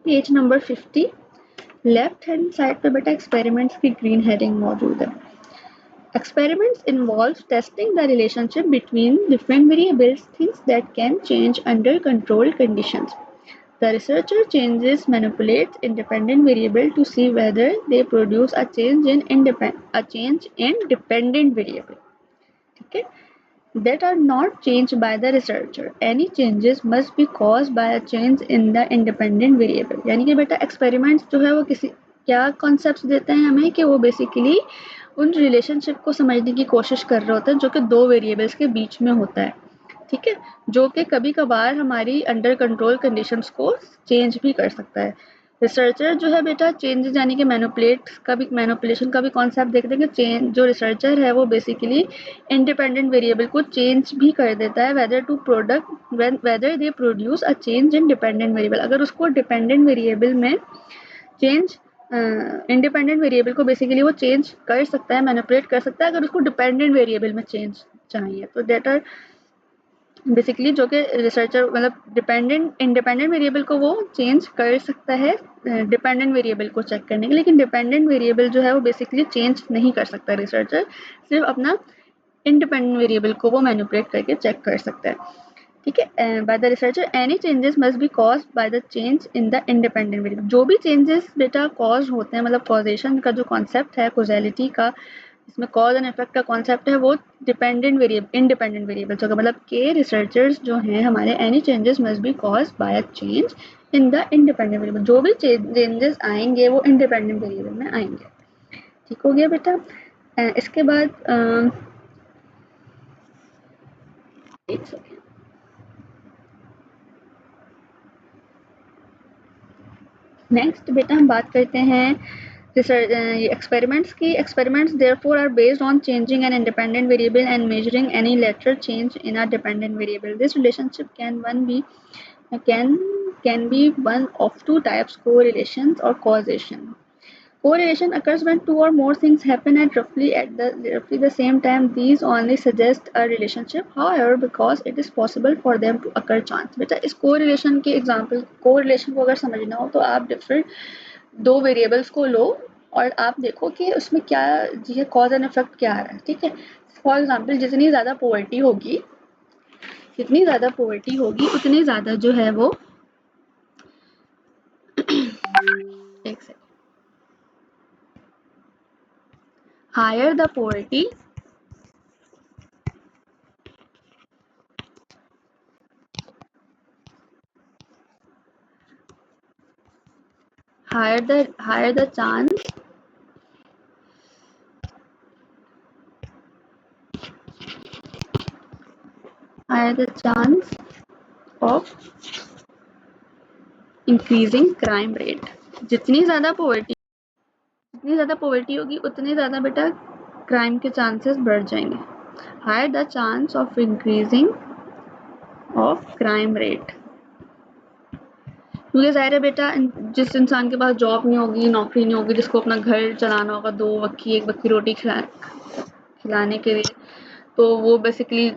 [SPEAKER 1] page number 50। Left hand side पे बेटा एक्सपेरिमेंट्स की ग्रीन हेडिंग मौजूद है। Experiments involve testing the relationship between different variables, things that can change under controlled conditions. The researcher changes manipulates independent variable to see whether they produce a change in dependent variable. Okay? That are not changed by the researcher. Any changes must be caused by a change in the independent variable. यानी कि बेटा experiments जो है वो किसी क्या concept देते हैं हमें कि वो बेसिकली उन रिलेशनशिप को समझने की कोशिश कर रहे होते हैं जो कि दो वेरिएबल्स के बीच में होता है, ठीक है, जो कि कभी कभार हमारी अंडर कंट्रोल कंडीशंस को चेंज भी कर सकता है। रिसर्चर जो है बेटा चेंजेस यानी कि मैनिपुलेशन का भी कॉन्सेप्ट देखते हैं कि चेंज जो रिसर्चर है वो बेसिकली इंडिपेंडेंट वेरिएबल को चेंज भी कर देता है whether they produce a change in dependent variable. अगर उसको डिपेंडेंट वेरिएबल में चेंज इंडिपेंडेंट वेरिएबल को बेसिकली वो चेंज कर सकता है, मैनिपुलेट कर सकता है अगर उसको डिपेंडेंट वेरिएबल में चेंज चाहिए। तो दैट आर बेसिकली जो कि रिसर्चर मतलब इंडिपेंडेंट वेरिएबल को वो चेंज कर सकता है डिपेंडेंट वेरिएबल को चेक करने के लिए, लेकिन डिपेंडेंट वेरिएबल जो है वो बेसिकली चेंज नहीं कर सकता रिसर्चर, सिर्फ अपना इंडिपेंडेंट वेरिएबल को वो मैनिपुलेट करके चेक कर सकता है, ठीक है। By the researcher any changes must be cause by the change in the independent variable. जो भी चेंजेस बेटा कॉज होते हैं मतलब कॉजेशन का जो कॉन्सेप्ट है कॉजेलिटी का, इसमें कॉज एंड इफेक्ट का कॉन्सेप्ट है वो इंडिपेंडेंट वेरिएबल्स होगा, मतलब के रिसर्चर्स जो हैं हमारे any changes must be cause by a change in the independent variable. जो भी चेंजेस आएंगे वो इंडिपेंडेंट वेरिएबल में आएंगे, ठीक हो गया बेटा। इसके बाद एक सेकेंड, नेक्स्ट बेटा हम बात करते हैं experiments की। Experiments therefore are based on changing an independent variable and measuring any lateral change in a dependent variable. This relationship can be one of two types: correlations or causation. Correlation occurs when two or more things happen at roughly the same time. These only suggest a relationship. However, because it is possible for them to occur chance. बेटा इस correlation के example, correlation को अगर समझना हो तो आप different दो वेरिएबल्स को लो और आप देखो कि उसमें क्या ये कॉज एंड इफेक्ट क्या आ रहा है, ठीक है। फॉर एग्जांपल जितनी ज़्यादा पॉवर्टी होगी उतनी ज़्यादा जो है वो एक second, higher the poverty higher the chance of increasing crime rate। जितनी ज़्यादा पॉवर्टी होगी उतने ज़्यादा बेटा क्राइम के चांसेस बढ़ जाएंगे। Higher the chance of increasing of crime rate, क्योंकि ज़ाहिर है बेटा जिस इंसान के पास जॉब नहीं होगी, नौकरी नहीं होगी, जिसको अपना घर चलाना होगा दो वक्त की एक वक्त की रोटी खिलाने के लिए, तो वो बेसिकली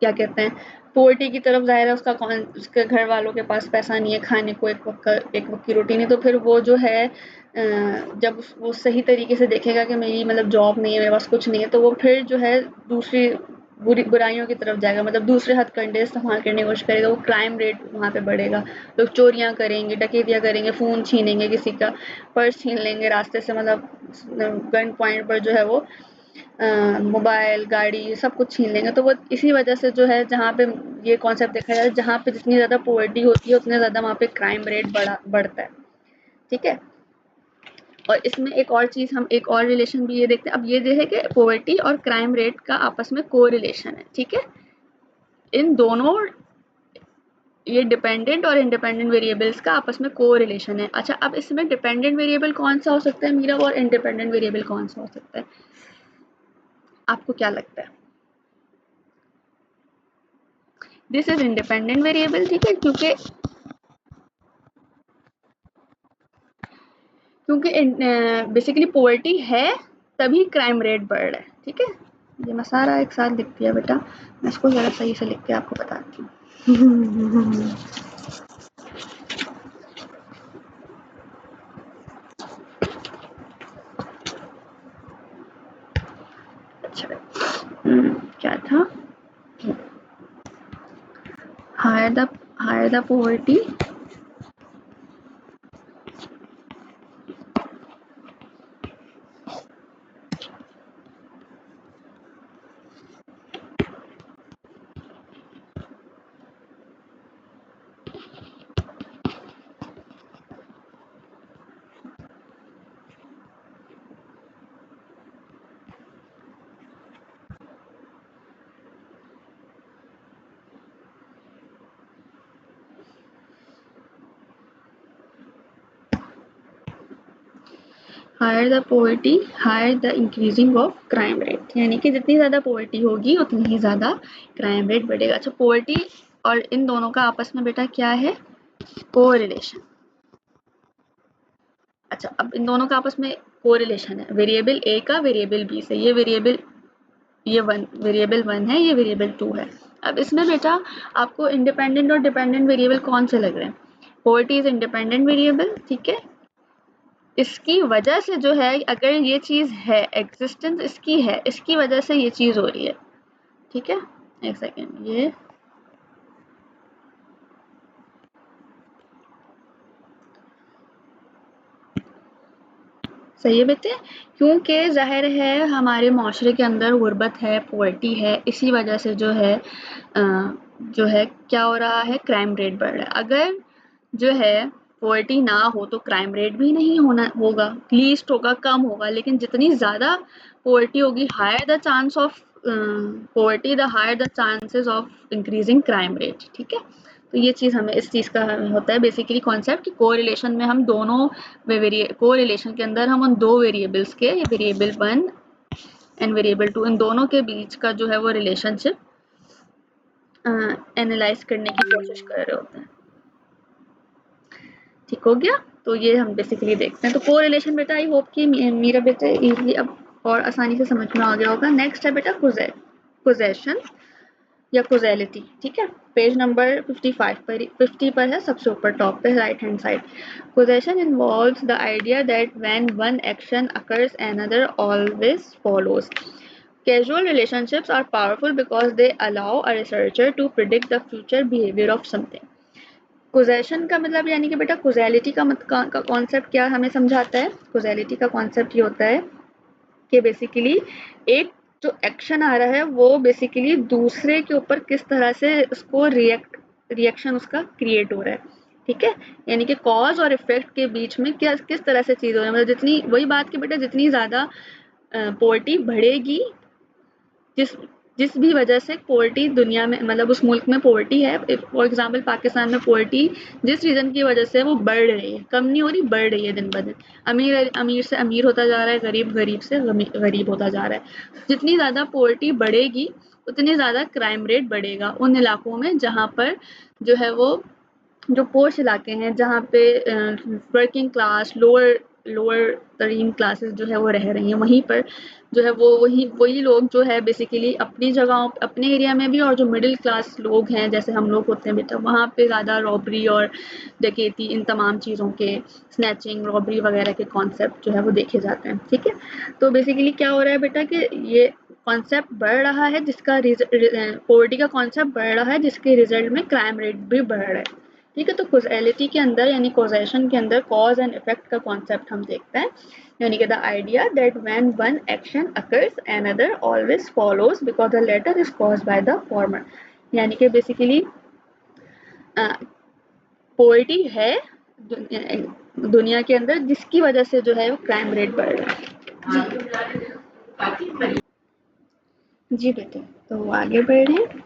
[SPEAKER 1] क्या कहते हैं पॉवर्टी की तरफ ज़ाहिर है उसके घर वालों के पास पैसा नहीं है खाने को एक वक्त की रोटी नहीं, तो फिर वो जो है जब वो सही तरीके से देखेगा कि मेरी मतलब जॉब नहीं है, मेरे पास कुछ नहीं है, तो वो फिर जो है दूसरी बुराइयों की तरफ जाएगा, मतलब दूसरे हथकंडे इस्तेमाल करने की कोशिश करेगा, वो क्राइम रेट वहाँ पे बढ़ेगा। लोग चोरियाँ करेंगे, डकैतियाँ करेंगे, फ़ोन छीनेंगे, किसी का पर्स छीन लेंगे रास्ते से, मतलब गन पॉइंट पर जो है वो मोबाइल, गाड़ी सब कुछ छीन लेंगे। तो वो इसी वजह से जो है जहाँ पे ये कॉन्सेप्ट देखा जाए, जहाँ पे जितनी ज़्यादा पॉवर्टी होती है उतने ज़्यादा वहाँ पे क्राइम रेट बढ़ता है, ठीक है। और इसमें एक और चीज़, हम एक और रिलेशन भी ये देखते हैं। अब ये जो है कि पॉवर्टी और क्राइम रेट का आपस में कोरिलेशन है, ठीक है। इन दोनों, ये डिपेंडेंट और इंडिपेंडेंट वेरिएबल्स का आपस में कोरिलेशन है। अच्छा, अब इसमें डिपेंडेंट वेरिएबल कौन सा हो सकता है मीरा, और इंडिपेंडेंट वेरिएबल कौन सा हो सकता है, आपको क्या लगता है? दिस इज इंडिपेंडेंट वेरिएबल, ठीक है, क्योंकि बेसिकली पॉवर्टी है तभी क्राइम रेट बढ़ रहा है, ठीक है। ये मैं सारा एक साथ लिख दिया बेटा, मैं इसको जरा सही से लिख के आपको बताती हूँ। अच्छा, क्या था, higher the poverty, higher the poverty higher the increasing of crime rate, यानी कि जितनी ज़्यादा पॉवर्टी होगी उतनी ही ज़्यादा क्राइम रेट बढ़ेगा। अच्छा, पॉवर्टी और इन दोनों का आपस में बेटा क्या है, कोरिलेशन। अच्छा, अब इन दोनों का आपस में कोरिलेशन है वेरिएबल ए का वेरिएबल बी से, ये वेरिएबल वन है, ये वेरिएबल टू है। अब इसमें बेटा आपको इंडिपेंडेंट और डिपेंडेंट वेरिएबल कौन से लग रहे हैं? पॉवर्टी इज इंडिपेंडेंट वेरिएबल, ठीक है। इसकी वजह से जो है, अगर ये चीज़ है, एग्जिस्टेंस इसकी है, इसकी वजह से ये चीज़ हो रही है, ठीक है। एक सेकेंड, ये सही है बेटे, क्योंकि ज़ाहिर है हमारे माशरे के अंदर गुर्बत है, पॉवर्टी है, इसी वजह से जो है क्या हो रहा है, क्राइम रेट बढ़ रहा है। अगर जो है पॉवर्टी ना हो तो क्राइम रेट भी नहीं होगा, लीस्ट होगा, कम होगा। लेकिन जितनी ज़्यादा पॉवर्टी होगी, higher the chance of poverty, the higher the chances of increasing crime rate, ठीक है। तो ये चीज़ हमें, इस चीज़ का होता है बेसिकली कॉन्सेप्ट कि कोरिलेशन में हम दोनों कोरिलेशन के अंदर हम उन दो वेरिएबल्स के, variable one and variable two, इन दोनों के बीच का जो है वो रिलेशनशिप एनालाइज करने की कोशिश कर रहे होते हैं। ठीक हो गया, तो ये हम बेसिकली देखते हैं। तो कोरिलेशन बेटा, आई होप कि मेरा बेटा इजीली अब और आसानी से समझ में आ गया होगा। नेक्स्ट है बेटा पोजेशन या कोजेलिटी, ठीक है। पेज नंबर 50 पर है, सबसे ऊपर टॉप पे right hand side. Possession involves the idea that when one action occurs another always follows. Casual relationships are powerful because they allow a researcher to predict the future behavior of something. कोजेशन का मतलब यानी कि बेटा कोजेलिटी का concept क्या हमें समझाता है? कोजेलिटी का कॉन्सेप्ट ये होता है कि बेसिकली एक जो एक्शन आ रहा है वो बेसिकली दूसरे के ऊपर किस तरह से उसको रिएक्शन उसका क्रिएट हो रहा है, ठीक है। यानी कि कॉज और इफेक्ट के बीच में क्या किस तरह से चीज हो रही है, मतलब जितनी, वही बात कि बेटा जितनी ज्यादा पॉवर्टी बढ़ेगी, जिस जिस भी वजह से पॉवर्टी दुनिया में, मतलब उस मुल्क में पॉवर्टी है, फॉर एग्जांपल पाकिस्तान में पॉवर्टी जिस रीजन की वजह से वो बढ़ रही है, कम नहीं हो रही, बढ़ रही है दिन ब दिन। अमीर अमीर से अमीर होता जा रहा है, गरीब गरीब से गरीब होता जा रहा है। जितनी ज़्यादा पॉवर्टी बढ़ेगी उतनी ज़्यादा क्राइम रेट बढ़ेगा उन इलाकों में जहाँ पर जो है वो, जो पोश इलाके हैं, जहाँ पे वर्किंग क्लास, लोअर लोअर तरीन क्लासेस जो है वो रह रही हैं, वहीं पर जो है वो वही लोग जो है बेसिकली अपनी जगहों, अपने एरिया में भी, और जो मिडिल क्लास लोग हैं जैसे हम लोग होते हैं बेटा, वहाँ पे ज़्यादा रॉबरी और डकैती, इन तमाम चीज़ों के, स्नैचिंग, रॉबरी वगैरह के कॉन्सेप्ट जो है वो देखे जाते हैं, ठीक है। तो बेसिकली क्या हो रहा है बेटा कि ये कॉन्सेप्ट बढ़ रहा है, जिसका पॉवर्टी का कॉन्सेप्ट बढ़ रहा है, जिसके रिजल्ट में क्राइम रेट भी बढ़ रहा है, ठीक है। तो कॉजेलिटी के अंदर यानी कॉजेशन के अंदर कॉज एंड इफेक्ट का कॉन्सेप्ट हम देखते हैं, यानी कि the idea that when one action occurs another always follows because the latter is caused by the former. यानी कि बेसिकली पोवर्टी है दुनिया के अंदर जिसकी वजह से जो है वो क्राइम रेट बढ़ रहा है। जी बेटे, तो आगे बढ़ रहे हैं।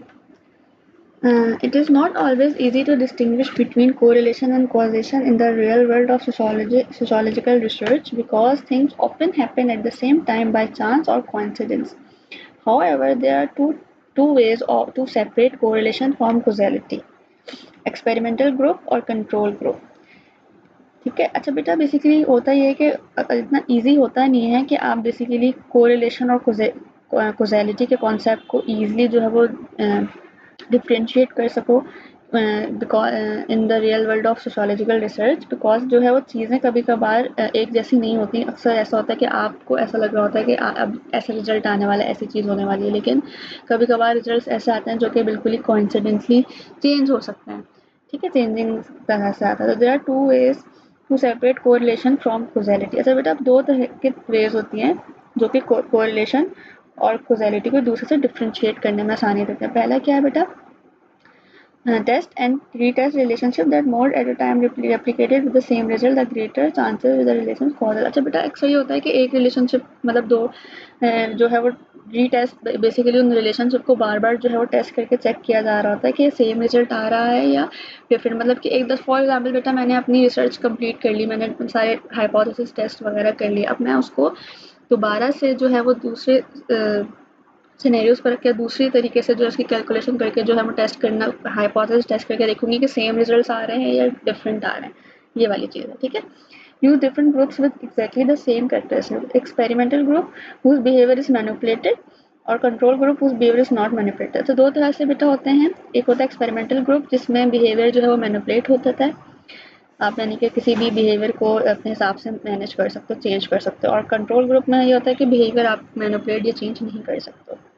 [SPEAKER 1] It is not always easy to distinguish between correlation and causation in the real world of sociological research because things often happen at the same time by chance or coincidence. However, there are two ways to separate correlation from causality: experimental group और control group. ठीक है। अच्छा बेटा, basically होता ये है कि इतना इजी होता नहीं है कि आप बेसिकली कोरिलेशन और कॉजेलिटी के कॉन्सेप्ट को ईजिली जो है वो डिफ्रेंशिएट कर सको because in the real world of sociological research, because जो है वो चीज़ें कभी कभार एक जैसी नहीं होती। अक्सर ऐसा होता है कि आपको ऐसा लग रहा होता है कि अब ऐसा रिजल्ट आने वाला है, ऐसी चीज़ होने वाली है, लेकिन कभी कभार रिजल्ट ऐसे आते हैं जो कि बिल्कुल ही कोइंसिडेंटली चेंज हो सकते हैं। ठीक है, चेंजिंग तरह से आता है। तो there are two ways to separate correlation from causality. अच्छा बेटा, अब दो तरह के वेज होती हैं जो कि कोरिलेशन और कॉजेलिटी को दूसरे से डिफ्रेंशिएट करने में आसानी देते हैं। पहला क्या है बेटा? Test and retest relationship that more at a time replicated with the same result, the greater chances with the relations causal. अच्छा बेटा, अक्सर ये होता है कि एक रिलेशनशिप मतलब दो जो है वो रीटेस्ट बेसिकली उन रिलेशनशिप को बार बार जो है वो टेस्ट करके चेक किया जा रहा होता है कि सेम रिजल्ट आ रहा है या डिफरेंट। मतलब कि एक दस फॉर एग्जाम्पल बेटा, मैंने अपनी रिसर्च कंप्लीट कर ली, मैंने सारे हाइपोथेसिस टेस्ट वगैरह कर लिए, अब मैं उसको दोबारा से जो है वो दूसरे सिनेरियोज पर क्या दूसरी तरीके से जो उसकी कैलकुलेशन करके जो है वो टेस्ट करना, हाइपोथेसिस टेस्ट करके देखूंगी कि सेम रिजल्ट्स आ रहे हैं या डिफरेंट आ रहे हैं, ये वाली चीज़ है। ठीक है। Use different groups with exactly the same characteristics: experimental group whose behaviour is manipulated और control group whose behaviour is not manipulated. तो दो तरह से बेटा होते हैं। एक होता है एक्सपेरिमेंटल ग्रुप जिसमें बिहेवियर जो है वो मैनिपुलेट होता है, आप यानी कि किसी भी बिहेवियर को अपने हिसाब से मैनेज कर सकते हो, चेंज कर सकते हो। और कंट्रोल ग्रुप में ये होता है कि बिहेवियर आप मैनिपुलेट या चेंज नहीं कर सकते।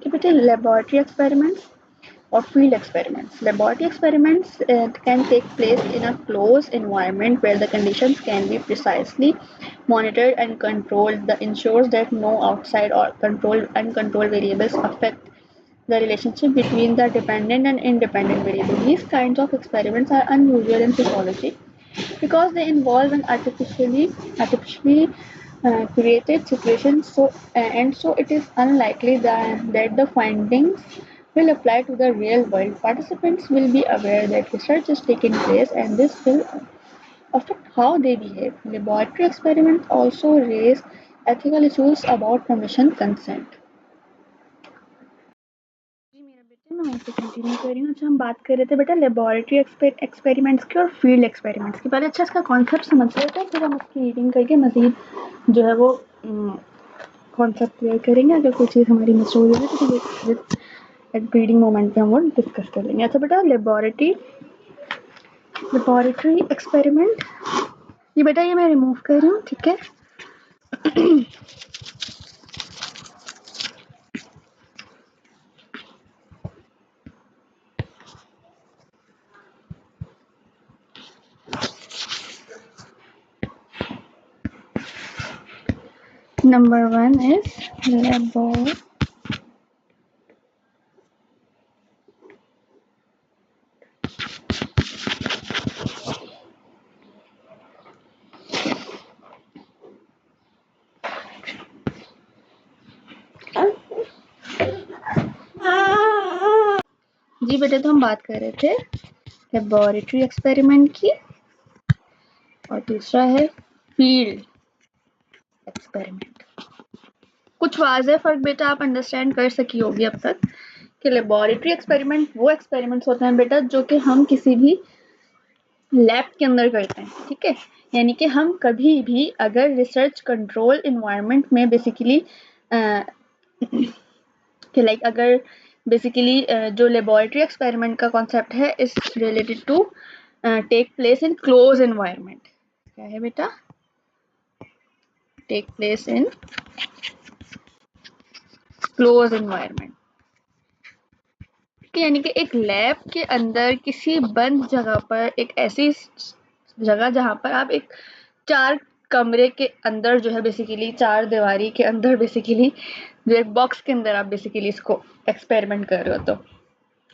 [SPEAKER 1] Typically, laboratory experiments or field experiments. Laboratory experiments can take place in a closed environment where the conditions can be precisely monitored and controlled. That ensures that no outside or uncontrolled variables affect the relationship between the dependent and independent variable. These kinds of experiments are unusual in psychology because they involve an artificially created situation, and so it is unlikely that the findings will apply to the real world. Participants will be aware that research is taking place and this will affect how they behave. Laboratory experiments also raise ethical issues about permission consent. जी मेरा बेटे, मैं वहीं से continue कर रही हूँ। अच्छा, हम बात कर रहे थे बेटा लेबोरेटरी एक्सपेरिमेंट्स की और फील्ड एक्सपेरिमेंट्स की। पहले अच्छा इसका कॉन्सेप्ट समझ लेते हैं, फिर हम उसकी रीडिंग करके मज़ीद जो है वो कॉन्सेप्ट क्लियर करेंगे। अगर कोई चीज़ हमारी मिस हो रही है तो रीडिंग मोमेंट पे हम वो डिस्कस कर लेंगे। अच्छा बेटा, लेबोरेटरी एक्सपेरिमेंट, ये बेटा ये मैं रिमूव कर रही हूँ। ठीक है। Number 1 is laboratory जी बेटे, तो हम बात कर रहे थे लेबोरेटरी एक्सपेरिमेंट की और दूसरा है फील्ड एक्सपेरिमेंट। कुछ वाज़ेह फ़र्क बेटा आप अंडरस्टैंड कर सकी होगी अब तक कि लेबोरेटरी एक्सपेरिमेंट वो एक्सपेरिमेंट्स होते हैं बेटा जो कि हम किसी भी लैब के अंदर करते हैं। ठीक है। यानी कि हम कभी भी अगर रिसर्च कंट्रोल इन्वायरमेंट में बेसिकली कि लाइक अगर बेसिकली जो लेबोरेटरी एक्सपेरिमेंट का कॉन्सेप्ट है is related to take place in close environment. क्या है बेटा? Take place in close environment. कि यानी कि एक लैब के अंदर किसी बंद जगह पर, एक ऐसी जगह जहाँ पर आप एक 4 कमरे के अंदर जो है बेसिकली 4 दीवारी के अंदर बेसिकली जो एक बॉक्स के अंदर आप बेसिकली इसको एक्सपेरिमेंट कर रहे हो। तो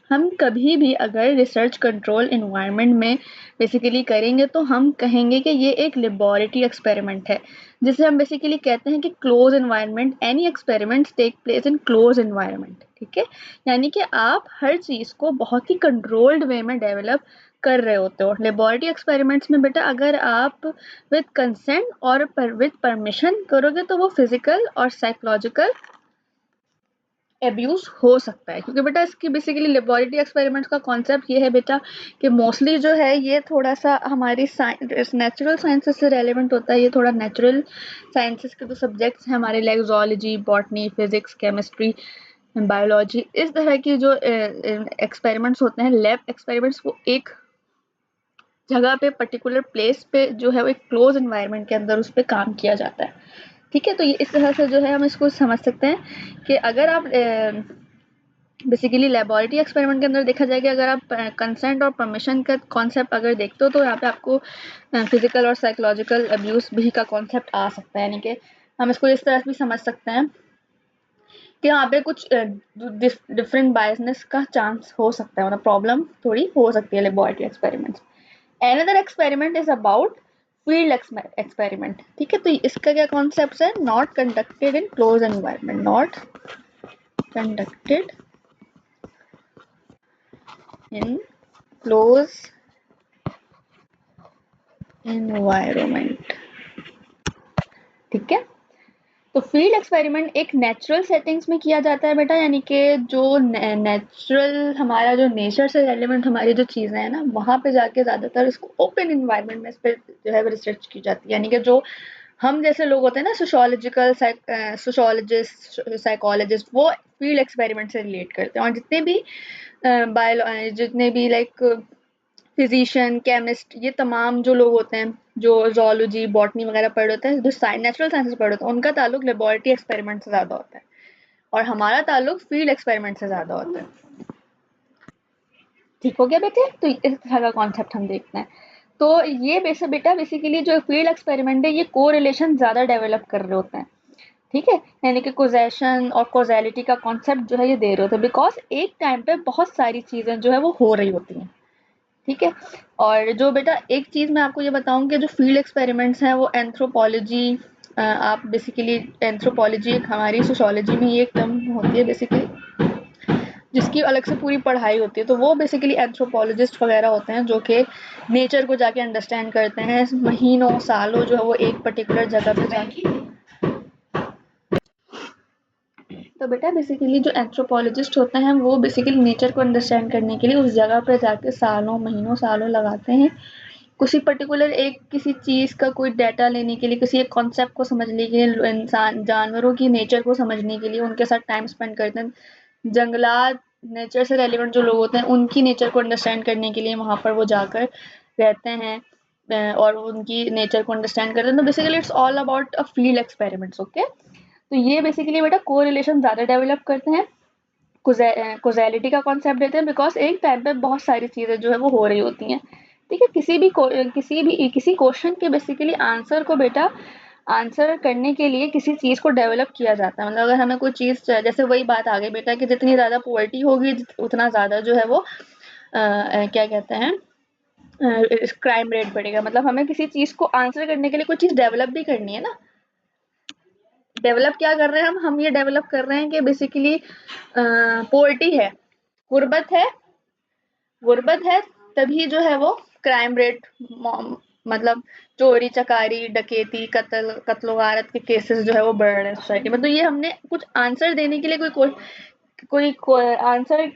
[SPEAKER 1] हम कभी भी अगर रिसर्च कंट्रोल एनवायरनमेंट में बेसिकली करेंगे तो हम कहेंगे कि ये एक लेबोरेटरी एक्सपेरिमेंट है, जिसे हम बेसिकली कहते हैं कि close environment, any experiments take place in close environment. ठीक है, यानी कि आप हर चीज़ को बहुत ही कंट्रोल्ड वे में डेवलप कर रहे होते हो। लेबोरेटरी एक्सपेरिमेंट्स में बेटा अगर आप विद कंसेंट और विद परमिशन करोगे तो वो फिजिकल और साइकोलॉजिकल एब्यूज हो सकता है, क्योंकि बेटा इसकी बेसिकली लेबोरेटरी एक्सपेरिमेंट्स का कॉन्सेप्ट ये है बेटा कि मोस्टली जो है ये थोड़ा सा हमारी नेचुरल साइंसेस से रेलेवेंट होता है। ये थोड़ा नेचुरल साइंसेस के जो सब्जेक्ट्स हैं हमारे like zoology, botany, physics, chemistry, biology, इस तरह की जो एक्सपेरिमेंट्स होते हैं, लैब एक्सपेरिमेंट्स, वो एक जगह पे पर्टिकुलर प्लेस पे जो है वो एक क्लोज एनवायरनमेंट के अंदर उस पर काम किया जाता है। ठीक है, तो ये इस तरह से जो है हम इसको समझ सकते हैं कि अगर आप बेसिकली लेबोरेटरी एक्सपेरिमेंट के अंदर देखा जाए कि अगर आप कंसेंट और परमिशन का कॉन्सेप्ट अगर देखते हो तो यहाँ पे आपको फिजिकल और साइकोलॉजिकल अब्यूज भी का कॉन्सेप्ट आ सकता है। यानी कि हम इसको इस तरह से भी समझ सकते हैं कि यहाँ पे कुछ डिफरेंट बायसनेस का चांस हो सकता है, मतलब प्रॉब्लम थोड़ी हो सकती है laboratory experiments. Another experiment is about field experiment। ठीक है, तो इसका क्या कॉन्सेप्ट है? Not conducted in close environment, not conducted in close environment. ठीक है, तो फील्ड एक्सपेरिमेंट एक नेचुरल सेटिंग्स में किया जाता है बेटा, यानी कि जो नेचुरल हमारा जो नेचर से रेलिवेंट हमारी जो चीज़ें हैं ना, वहाँ पे जाके ज़्यादातर इसको ओपन इन्वायरमेंट में इस पर जो है रिसर्च की जाती है। यानी कि जो हम जैसे लोग होते हैं ना, सोशोलॉजिस्ट, साइकोलॉजिस्ट, वो फील्ड एक्सपेरिमेंट से रिलेट करते हैं। और जितने भी लाइक फिजिशियन, केमिस्ट, ये तमाम जो लोग होते हैं जो जूलॉजी, बॉटनी वगैरह पढ़ होते हैं, जो नेचुरल साइंसेस पढ़ होते हैं, उनका ताल्लुक लेबोरेटरी एक्सपेरिमेंट से ज़्यादा होता है और हमारा ताल्लुक फील्ड एक्सपेरिमेंट से ज़्यादा होता है। ठीक हो गया बेटे, तो इस तरह का कॉन्सेप्ट हम देखते हैं। तो ये बेटा बेसिकली जो फील्ड एक्सपेरिमेंट है ये को रिलेशन ज़्यादा डेवलप कर रहे होते हैं। ठीक है, यानी कि कोजेशन और कोजेलिटी का कॉन्सेप्ट जो है ये दे रहे होते हैं, बिकॉज एक टाइम पे बहुत सारी चीज़ें जो है वो हो रही होती हैं। ठीक है, और जो बेटा एक चीज़ मैं आपको ये बताऊं कि जो फील्ड एक्सपेरिमेंट्स हैं वो एंथ्रोपोलॉजी, आप बेसिकली एंथ्रोपोलॉजी एक हमारी सोशोलॉजी में ये एक टर्म होती है बेसिकली, जिसकी अलग से पूरी पढ़ाई होती है। तो वो बेसिकली एंथ्रोपोलॉजिस्ट वगैरह होते हैं जो कि नेचर को जाके अंडरस्टैंड करते हैं, महीनों सालों जो है वो एक पर्टिकुलर जगह पे जाके। तो बेटा बेसिकली जो एंथ्रोपोलॉजिस्ट होते हैं वो बेसिकली नेचर को अंडरस्टैंड करने के लिए उस जगह पर जाके सालों, महीनों, सालों लगाते हैं किसी पर्टिकुलर एक किसी चीज़ का कोई डाटा लेने के लिए, किसी एक कॉन्सेप्ट को समझने के लिए, इंसान जानवरों की नेचर को समझने के लिए उनके साथ टाइम स्पेंड करते हैं। जंगलात, नेचर से रेलिवेंट जो लोग होते हैं उनकी नेचर को अंडरस्टैंड करने के लिए वहाँ पर वो जाकर रहते हैं और उनकी नेचर को अंडरस्टैंड करते हैं। तो basically it's all about a field experiments. Okay, तो ये बेसिकली बेटा को रिलेशन ज़्यादा डेवलप करते हैं, कोजेलिटी का कॉन्सेप्ट देते हैं, बिकॉज एक टाइम पे बहुत सारी चीज़ें जो है वो हो रही होती हैं। ठीक है, किसी क्वेश्चन के बेसिकली आंसर को बेटा आंसर करने के लिए किसी चीज़ को डेवलप किया जाता है। मतलब अगर हमें कोई चीज़, जैसे वही बात आ गई बेटा कि जितनी ज़्यादा पॉवर्टी होगी उतना ज़्यादा जो है वो क्या कहते हैं क्राइम रेट बढ़ेगा। मतलब हमें किसी चीज़ को आंसर करने के लिए कोई चीज़ डेवलप भी करनी है ना। डेवलप क्या कर रहे हैं हम ये डेवलप कर रहे हैं कि बेसिकली पॉवर्टी है, गुर्बत है, तभी जो है वो क्राइम रेट, मतलब चोरी चकारी, डकैती, कत्ल वारत के केसेस जो है वो बढ़ रहे हैं सोसाइटी में। तो ये हमने कुछ आंसर देने के लिए कोई आंसर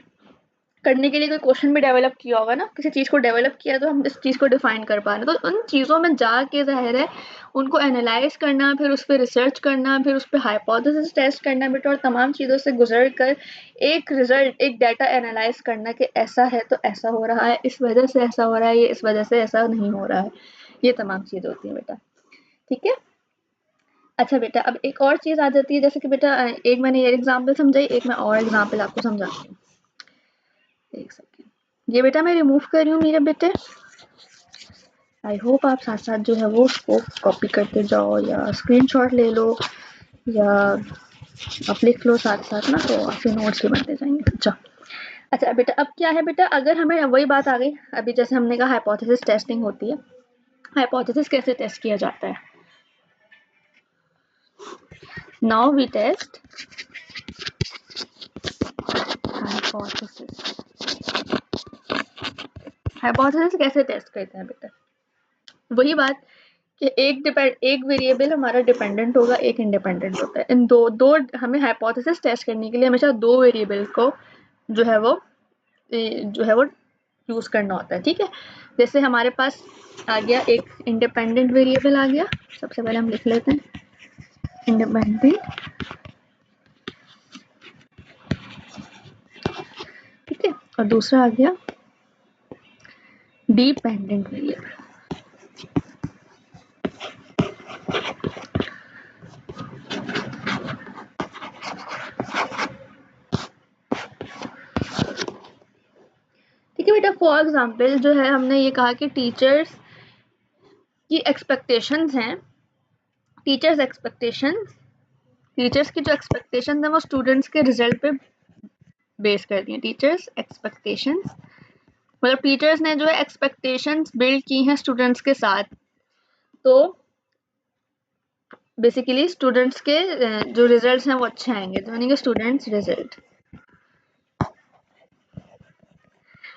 [SPEAKER 1] करने के लिए कोई क्वेश्चन भी डेवलप किया होगा ना, किसी चीज़ को डेवलप किया तो हम इस चीज़ को डिफाइन कर पा रहे हैं। तो उन चीज़ों में जाके ज़ाहिर है उनको एनालाइज करना, फिर उस पर रिसर्च करना, फिर उस पर हाइपोथेसिस टेस्ट करना बेटा, और तमाम चीज़ों से गुजर कर एक रिजल्ट, एक डाटा एनालाइज करना कि ऐसा है तो ऐसा हो रहा है, इस वजह से ऐसा हो रहा है, ये इस वजह से ऐसा नहीं हो रहा है, ये तमाम चीज़ें होती हैं बेटा। ठीक है, अच्छा बेटा अब एक और चीज़ आ जाती है, जैसे कि बेटा एक मैंने ये एग्जाम्पल समझाई, एक मैं और एग्जाम्पल आपको समझाती हूँ। एक सेकेंड, ये बेटा मैं रिमूव कर रही हूँ मेरे बेटे। आई होप आप साथ साथ जो है वो उसको कॉपी करते जाओ या स्क्रीनशॉट ले लो या आप लिख लो साथ साथ ना, तो आपके नोट्स भी बनते जाएंगे। अच्छा बेटा, अब क्या है बेटा, अगर हमें वही बात आ गई अभी, जैसे हमने कहा हाइपोथेसिस टेस्टिंग होती है। हाइपोथेसिस कैसे टेस्ट किया जाता है? Now we test hypothesis. Hypothesis कैसे टेस्ट करते हैं बेटा? वही बात कि एक वेरिएबल हमारा डिपेंडेंट होगा, एक इंडिपेंडेंट होता है। इन दो हमें हाइपोथेसिस टेस्ट करने के लिए हमेशा दो वेरिएबल को जो है वो यूज करना होता है। ठीक है, जैसे हमारे पास आ गया एक इंडिपेंडेंट वेरिएबल आ गया, सबसे पहले हम लिख लेते हैं इंडिपेंडेंट, ठीक है, और दूसरा आ गया डिपेंडेंट वेरिएबल। ठीक है बेटा, फॉर एग्जाम्पल जो है हमने ये कहा कि टीचर्स की एक्सपेक्टेशंस हैं, टीचर्स की जो एक्सपेक्टेशन है वो स्टूडेंट्स के रिजल्ट पे बेस करती हैं। टीचर्स एक्सपेक्टेशंस मतलब टीचर्स ने जो है एक्सपेक्टेशंस बिल्ड की हैं स्टूडेंट्स के साथ, तो बेसिकली स्टूडेंट्स के जो रिजल्ट्स हैं वो अच्छे आएंगे, तो यानी कि स्टूडेंट्स रिजल्ट।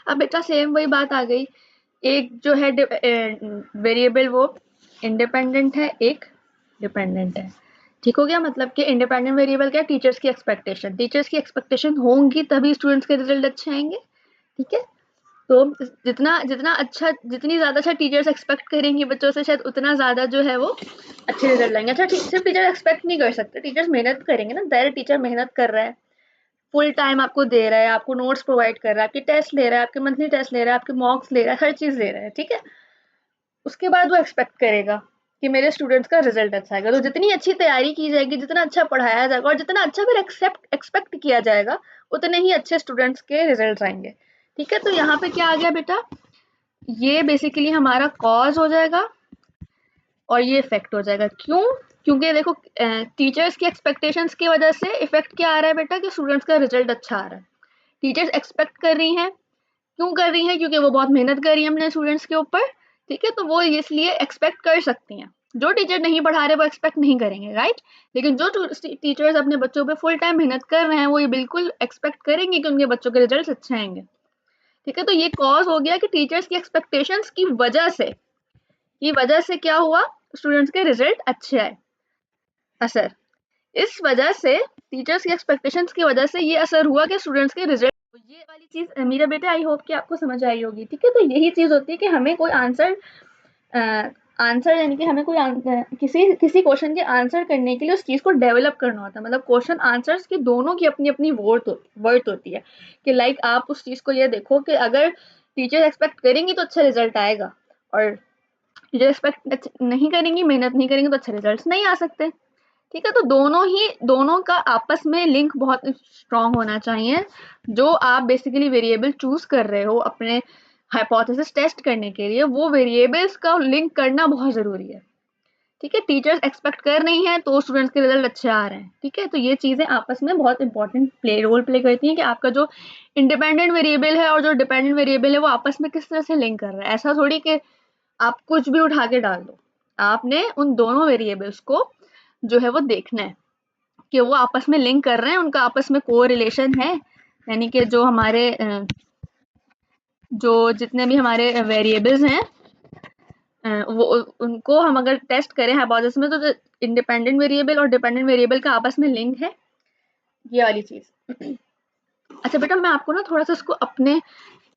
[SPEAKER 1] अब बेटा सेम वही बात आ गई, एक जो है वेरिएबल वो इंडिपेंडेंट है, एक डिपेंडेंट है। ठीक हो गया, मतलब कि इंडिपेंडेंट वेरिएबल क्या है? टीचर्स की एक्सपेक्टेशन, टीचर्स की एक्सपेक्टेशन होंगी तभी स्टूडेंट्स के रिजल्ट अच्छे आएंगे। ठीक है, तो जितनी ज़्यादा अच्छा टीचर्स एक्सपेक्ट करेंगी बच्चों से, शायद उतना ज़्यादा जो है वो अच्छे रिजल्ट लाएंगे। अच्छा, सिर्फ टीचर एक्सपेक्ट नहीं कर सकते, टीचर्स मेहनत करेंगे ना। डायरेक्ट टीचर मेहनत कर रहा है, फुल टाइम आपको दे रहा है, आपको नोट्स प्रोवाइड कर रहा है, आपके टेस्ट ले रहा है, आपके मंथली टेस्ट ले रहा है, आपके मॉक्स ले रहा है, हर चीज़ ले रहा है। ठीक है, उसके बाद वो एक्सपेक्ट करेगा कि मेरे स्टूडेंट्स का रिजल्ट अच्छा आएगा। तो जितनी अच्छी तैयारी की जाएगी, जितना अच्छा पढ़ाया जाएगा और जितना अच्छा फिर एक्सपेक्ट किया जाएगा, उतने ही अच्छे स्टूडेंट्स के रिजल्ट आएंगे। ठीक है, तो यहाँ पे क्या आ गया बेटा, ये बेसिकली हमारा कॉज हो जाएगा और ये इफेक्ट हो जाएगा। क्यों? क्योंकि देखो टीचर्स की एक्सपेक्टेशंस की वजह से इफेक्ट क्या आ रहा है बेटा, कि स्टूडेंट्स का रिजल्ट अच्छा आ रहा है। टीचर्स एक्सपेक्ट कर रही हैं, क्यों कर रही हैं? क्योंकि वो बहुत मेहनत कर रही है अपने स्टूडेंट्स के ऊपर। ठीक है, तो वो इसलिए एक्सपेक्ट कर सकती हैं। जो टीचर नहीं पढ़ा रहे वो एक्सपेक्ट नहीं करेंगे, राइट। लेकिन जो टीचर्स अपने बच्चों पे फुल टाइम मेहनत कर रहे हैं वो ये बिल्कुल एक्सपेक्ट करेंगे कि उनके बच्चों के रिजल्ट अच्छे आएंगे। ठीक है, तो ये कॉज हो गया कि टीचर्स की एक्सपेक्टेशंस की वजह से क्या हुआ, स्टूडेंट्स के रिजल्ट अच्छे आए। असर, इस वजह से टीचर्स की एक्सपेक्टेशंस की वजह से ये असर हुआ कि स्टूडेंट्स के रिजल्ट, ये वाली चीज मेरा बेटा आई होप कि आपको समझ आई होगी। ठीक है, तो यही चीज होती है कि हमें कोई आंसर यानी कि हमें कोई किसी क्वेश्चन के आंसर करने के लिए उस चीज को डेवलप करना होता है। मतलब क्वेश्चन आंसर्स की दोनों की अपनी अपनी वर्थ होती है कि लाइक आप उस चीज को ये देखो कि अगर टीचर एक्सपेक्ट करेंगी तो अच्छा रिजल्ट आएगा, और टीचर एक्सपेक्ट नहीं करेंगी, मेहनत नहीं करेंगे तो अच्छे रिजल्ट नहीं आ सकते। ठीक है, तो दोनों का आपस में लिंक बहुत स्ट्रांग होना चाहिए। जो आप बेसिकली वेरिएबल चूज कर रहे हो अपने हाइपोथेसिस टेस्ट करने के लिए, वो वेरिएबल्स का लिंक करना बहुत जरूरी है। ठीक है, टीचर्स एक्सपेक्ट कर रही हैं तो स्टूडेंट्स के रिजल्ट अच्छे आ रहे हैं। ठीक है, तो ये चीजें आपस में बहुत इंपॉर्टेंट रोल प्ले करती हैं कि आपका जो इंडिपेंडेंट वेरिएबल है और जो डिपेंडेंट वेरिएबल है वो आपस में किस तरह से लिंक कर रहा है। ऐसा थोड़ी कि आप कुछ भी उठा के डाल दो, आपने उन दोनों वेरिएबल्स को जो है वो देखना है कि वो आपस में लिंक कर रहे हैं, उनका आपस में को रिलेशन है। यानी कि जो जितने भी हमारे वेरिएबल्स हैं वो उनको हम अगर टेस्ट करें हाइपोथेसिस में, तो इंडिपेंडेंट वेरिएबल और डिपेंडेंट वेरिएबल का आपस में लिंक है, ये वाली चीज। अच्छा बेटा, मैं आपको ना थोड़ा सा इसको अपने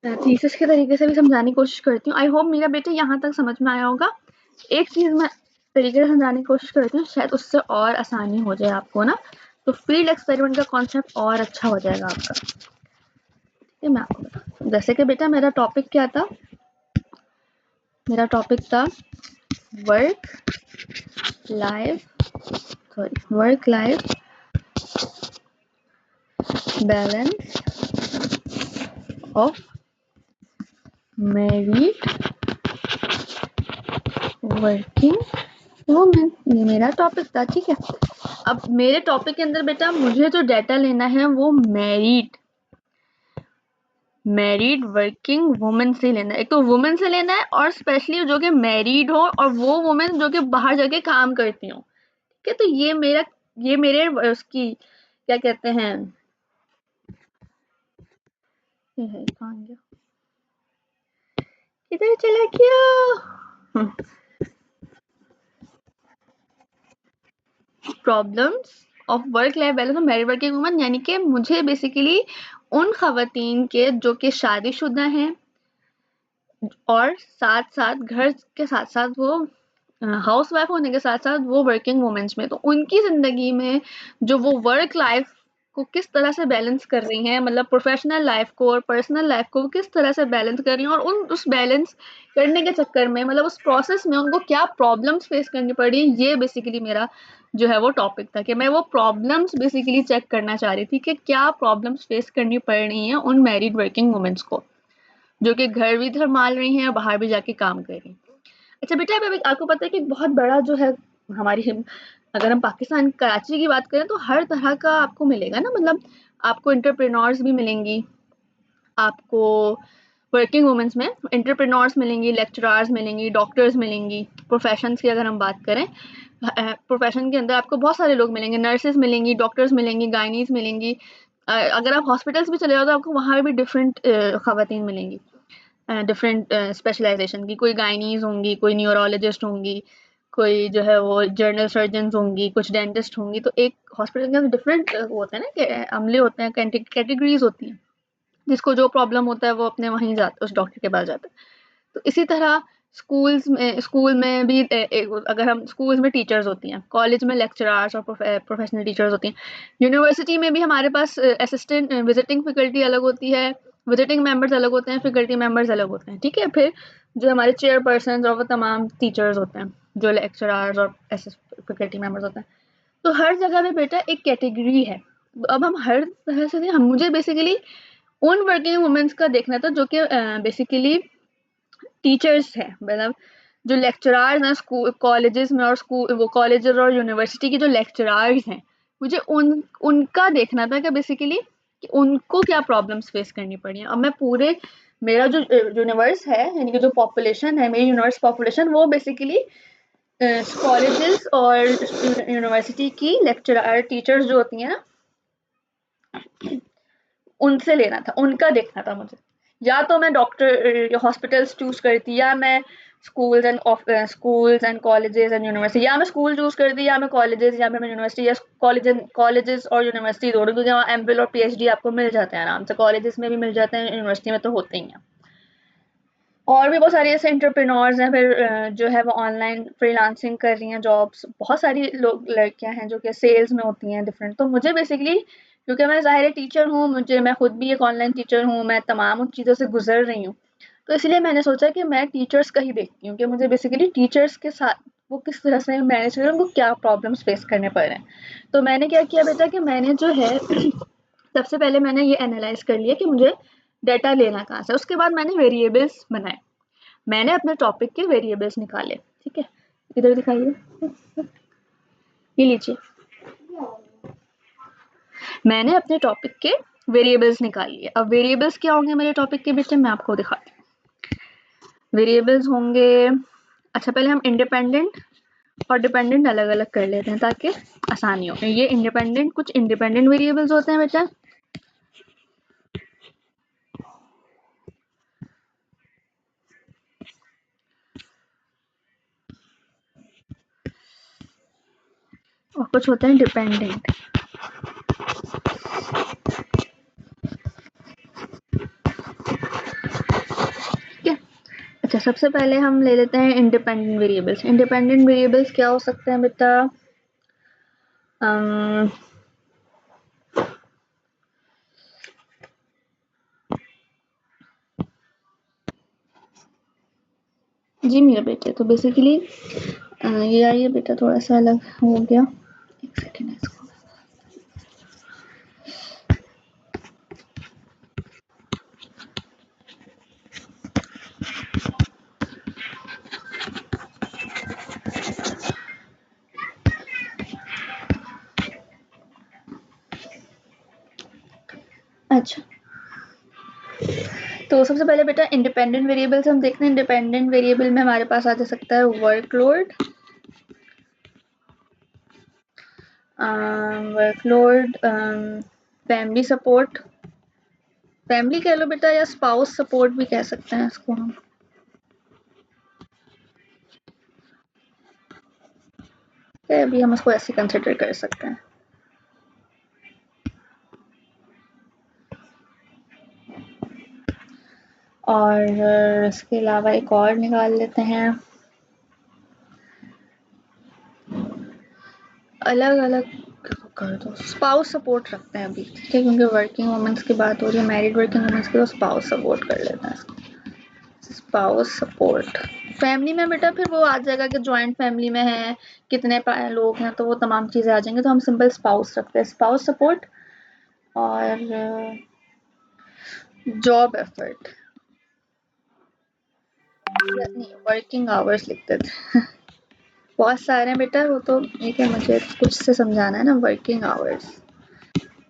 [SPEAKER 1] थीसिस के तरीके से भी समझाने की कोशिश करती हूँ। आई होप मेरा बेटा यहाँ तक समझ में आया होगा। एक चीज मैं तरीके से समझाने की कोशिश करती हूँ, शायद उससे और आसानी हो जाए आपको ना, तो फील्ड एक्सपेरिमेंट का कॉन्सेप्ट और अच्छा हो जाएगा आपका। ठीक है, मैं आपको बताऊँ, जैसे कि बेटा मेरा टॉपिक क्या था, मेरा टॉपिक था work life balance of married working women, ये मेरा टॉपिक था। ठीक है, अब मेरे टॉपिक के अंदर बेटा मुझे जो डाटा लेना है वो मैरिड वर्किंग वुमेन से लेना है। एक तो वुमेन से लेना है और स्पेशली जो कि मैरिड हो और वो वुमेन जो कि बाहर जाके काम करती हो। ठीक है, तो ये मेरे उसकी क्या कहते हैं, ये है कहाँ गया, किधर चला गया, problems of work life balance of married working woman, यानी कि मुझे बेसिकली उन खवातीन के जो कि शादीशुदा हैं और साथ साथ घर के साथ साथ वो हाउस वाइफ होने के साथ साथ वो वर्किंग वुमेन्स में, तो उनकी ज़िंदगी में जो वो वर्क लाइफ को किस तरह से बैलेंस कर रही हैं, मतलब प्रोफेशनल लाइफ को और पर्सनल लाइफ को किस तरह से बैलेंस कर रही हैं, और उस बैलेंस करने के चक्कर में मतलब उस प्रोसेस में उनको क्या प्रॉब्लम्स फेस करनी पड़ी, ये बेसिकली मेरा जो है वो टॉपिक था कि मैं वो प्रॉब्लम्स बेसिकली चेक करना चाह रही थी कि क्या प्रॉब्लम्स फेस करनी पड़ रही हैं उन मैरिड वर्किंग वुमेन्स को जो कि घर भी संभाल रही हैं और बाहर भी जाके काम कर रही हैं। अच्छा बेटा, अभी आपको पता है कि बहुत बड़ा जो है हमारी, अगर हम पाकिस्तान कराची की बात करें तो हर तरह का आपको मिलेगा ना, मतलब आपको एंटरप्रेन्योर्स भी मिलेंगी, आपको वर्किंग वुमेन्स में एंटरप्रेन्योर्स मिलेंगी, लेक्चरर्स मिलेंगी, डॉक्टर्स मिलेंगी। प्रोफेशंस की अगर हम बात करें, प्रोफेशन के अंदर आपको बहुत सारे लोग मिलेंगे, नर्सेज मिलेंगी, डॉक्टर्स मिलेंगी, गायनीज मिलेंगी। अगर आप हॉस्पिटल्स भी चले जाओ तो आपको वहाँ भी डिफरेंट खवातीन मिलेंगी, डिफरेंट स्पेशलाइजेशन की। कोई गायनीज होंगी, कोई न्यूरोलॉजिस्ट होंगी, कोई जो है वो जर्नल सर्जन होंगी, कुछ डेंटिस्ट होंगी। तो एक हॉस्पिटल के अंदर डिफरेंट होते हैं ना कि अमले होते हैं, कैटेगरीज होती हैं, जिसको जो प्रॉब्लम होता है वो अपने वहीं जाता है, उस डॉक्टर के पास जाता है। तो इसी तरह स्कूल में भी अगर हम स्कूल्स में टीचर्स होती हैं, कॉलेज में लेक्चरर्स और प्रोफेशनल टीचर्स होती हैं, यूनिवर्सिटी में भी हमारे पास असिस्टेंट विजिटिंग फैकल्टी अलग होती है, विजिटिंग मेंबर्स अलग होते हैं, फैकल्टी मेंबर्स अलग होते हैं। ठीक है, फिर जो हमारे चेयरपर्सन और वो तमाम टीचर्स होते हैं, जो लेक्चरर्स और फैकल्टी मेंबर्स होते हैं। तो हर जगह पे बेटा एक कैटेगरी है। अब हम हर तरह से हम मुझे बेसिकली उन वर्किंग वुमेन्स का देखना था जो कि बेसिकली टीचर्स हैं, मतलब जो लेक्चरर्स हैं स्कूल कॉलेजेस में, और स्कूल वो कॉलेजेस और यूनिवर्सिटी के जो लेक्चरर्स हैं, मुझे उनका देखना था कि बेसिकली कि उनको क्या प्रॉब्लम्स फेस करनी पड़ी हैं। अब मैं पूरे मेरा जो यूनिवर्स है, यानी कि जो पॉपुलेशन है, मेरी यूनिवर्स पॉपुलेशन, वो बेसिकली कॉलेजेस और यूनिवर्सिटी की लेक्चरर टीचर्स जो होती हैं ना, उनसे लेना था, उनका देखना था मुझे। या तो मैं डॉक्टर हॉस्पिटल्स चूज करती, या मैं schools and colleges and university, या मैं स्कूल चूज करती, या मैं कॉलेजेस, या मैं यूनिवर्सिटी, या कॉलेजेस और यूनिवर्सिटी दोनों, क्योंकि वहाँ एमफिल और पीएचडी आपको मिल जाते हैं आराम से, कॉलेजेस में भी मिल जाते हैं, यूनिवर्सिटी में तो होते ही हैं। और भी बहुत सारी ऐसे एंटरप्रेन्योर्स हैं, फिर जो है वो ऑनलाइन फ्रीलांसिंग कर रही हैं जॉब्स, बहुत सारी लोग लड़कियां हैं जो कि सेल्स में होती हैं डिफरेंट। तो मुझे बेसिकली, क्योंकि मैं ज़ाहिर टीचर हूँ, मैं खुद भी एक ऑनलाइन टीचर हूँ, मैं तमाम उन चीज़ों से गुजर रही हूँ, तो इसलिए मैंने सोचा कि मैं टीचर्स का ही देखती हूँ कि मुझे बेसिकली टीचर्स के साथ वो किस तरह से मैनेज करें, उनको क्या प्रॉब्लम्स फेस करने पड़ रहे हैं। तो मैंने क्या किया बेटा कि मैंने जो है सबसे पहले मैंने ये एनालाइज कर लिया कि मुझे डाटा लेना कहाँ से। उसके बाद मैंने वेरिएबल्स बनाए, मैंने अपने टॉपिक के वेरिएबल्स निकाले। ठीक है, इधर दिखाइए, ये लीजिए, मैंने अपने टॉपिक के वेरिएबल्स निकाल लिए। अब वेरिएबल्स क्या होंगे मेरे टॉपिक के बेटे, मैं आपको दिखाती हूँ। वेरिएबल्स होंगे, अच्छा पहले हम इंडिपेंडेंट और डिपेंडेंट अलग अलग कर लेते हैं ताकि आसानी हो। ये इंडिपेंडेंट, कुछ इंडिपेंडेंट वेरिएबल्स होते हैं बेटा, और कुछ होते हैं डिपेंडेंट। ठीक है, अच्छा सबसे पहले हम ले लेते हैं इंडिपेंडेंट वेरिएबल्स। इंडिपेंडेंट वेरिएबल्स क्या हो सकते हैं बेटा, जी मेरा बेटे, तो बेसिकली ये आइए बेटा, थोड़ा सा अलग हो गया, एक सेकेंड इसको। अच्छा, तो सबसे पहले बेटा इंडिपेंडेंट वेरिएबल्स हम देखते हैं। इंडिपेंडेंट वेरिएबल में हमारे पास आ जा सकता है वर्कलोड, फैमिली सपोर्ट, फैमिली कह लो बेटा, या स्पाउस सपोर्ट भी कह सकते हैं इसको हम। अभी हम उसको ऐसे कंसिडर कर सकते हैं। और इसके अलावा एक और निकाल लेते हैं, अलग अलग कर दो, स्पाउस सपोर्ट रखते हैं अभी, ठीक है, क्योंकि वर्किंग वुमेन्स की बात हो रही है, मैरिड वर्किंग वुमेन्स की, तो स्पाउस सपोर्ट कर लेते हैं। स्पाउस सपोर्ट फैमिली में बेटा फिर वो आ जाएगा कि जॉइंट फैमिली में है, कितने लोग हैं, तो वो तमाम चीज़ें आ जाएंगी, तो हम सिंपल स्पाउस रखते हैं, स्पाउस सपोर्ट। और जॉब एफर्ट नहीं, वर्किंग आवर्स लिखते थे बहुत सारे हैं बेटा, वो तो ठीक है, मुझे कुछ से समझाना है ना, वर्किंग आवर्स।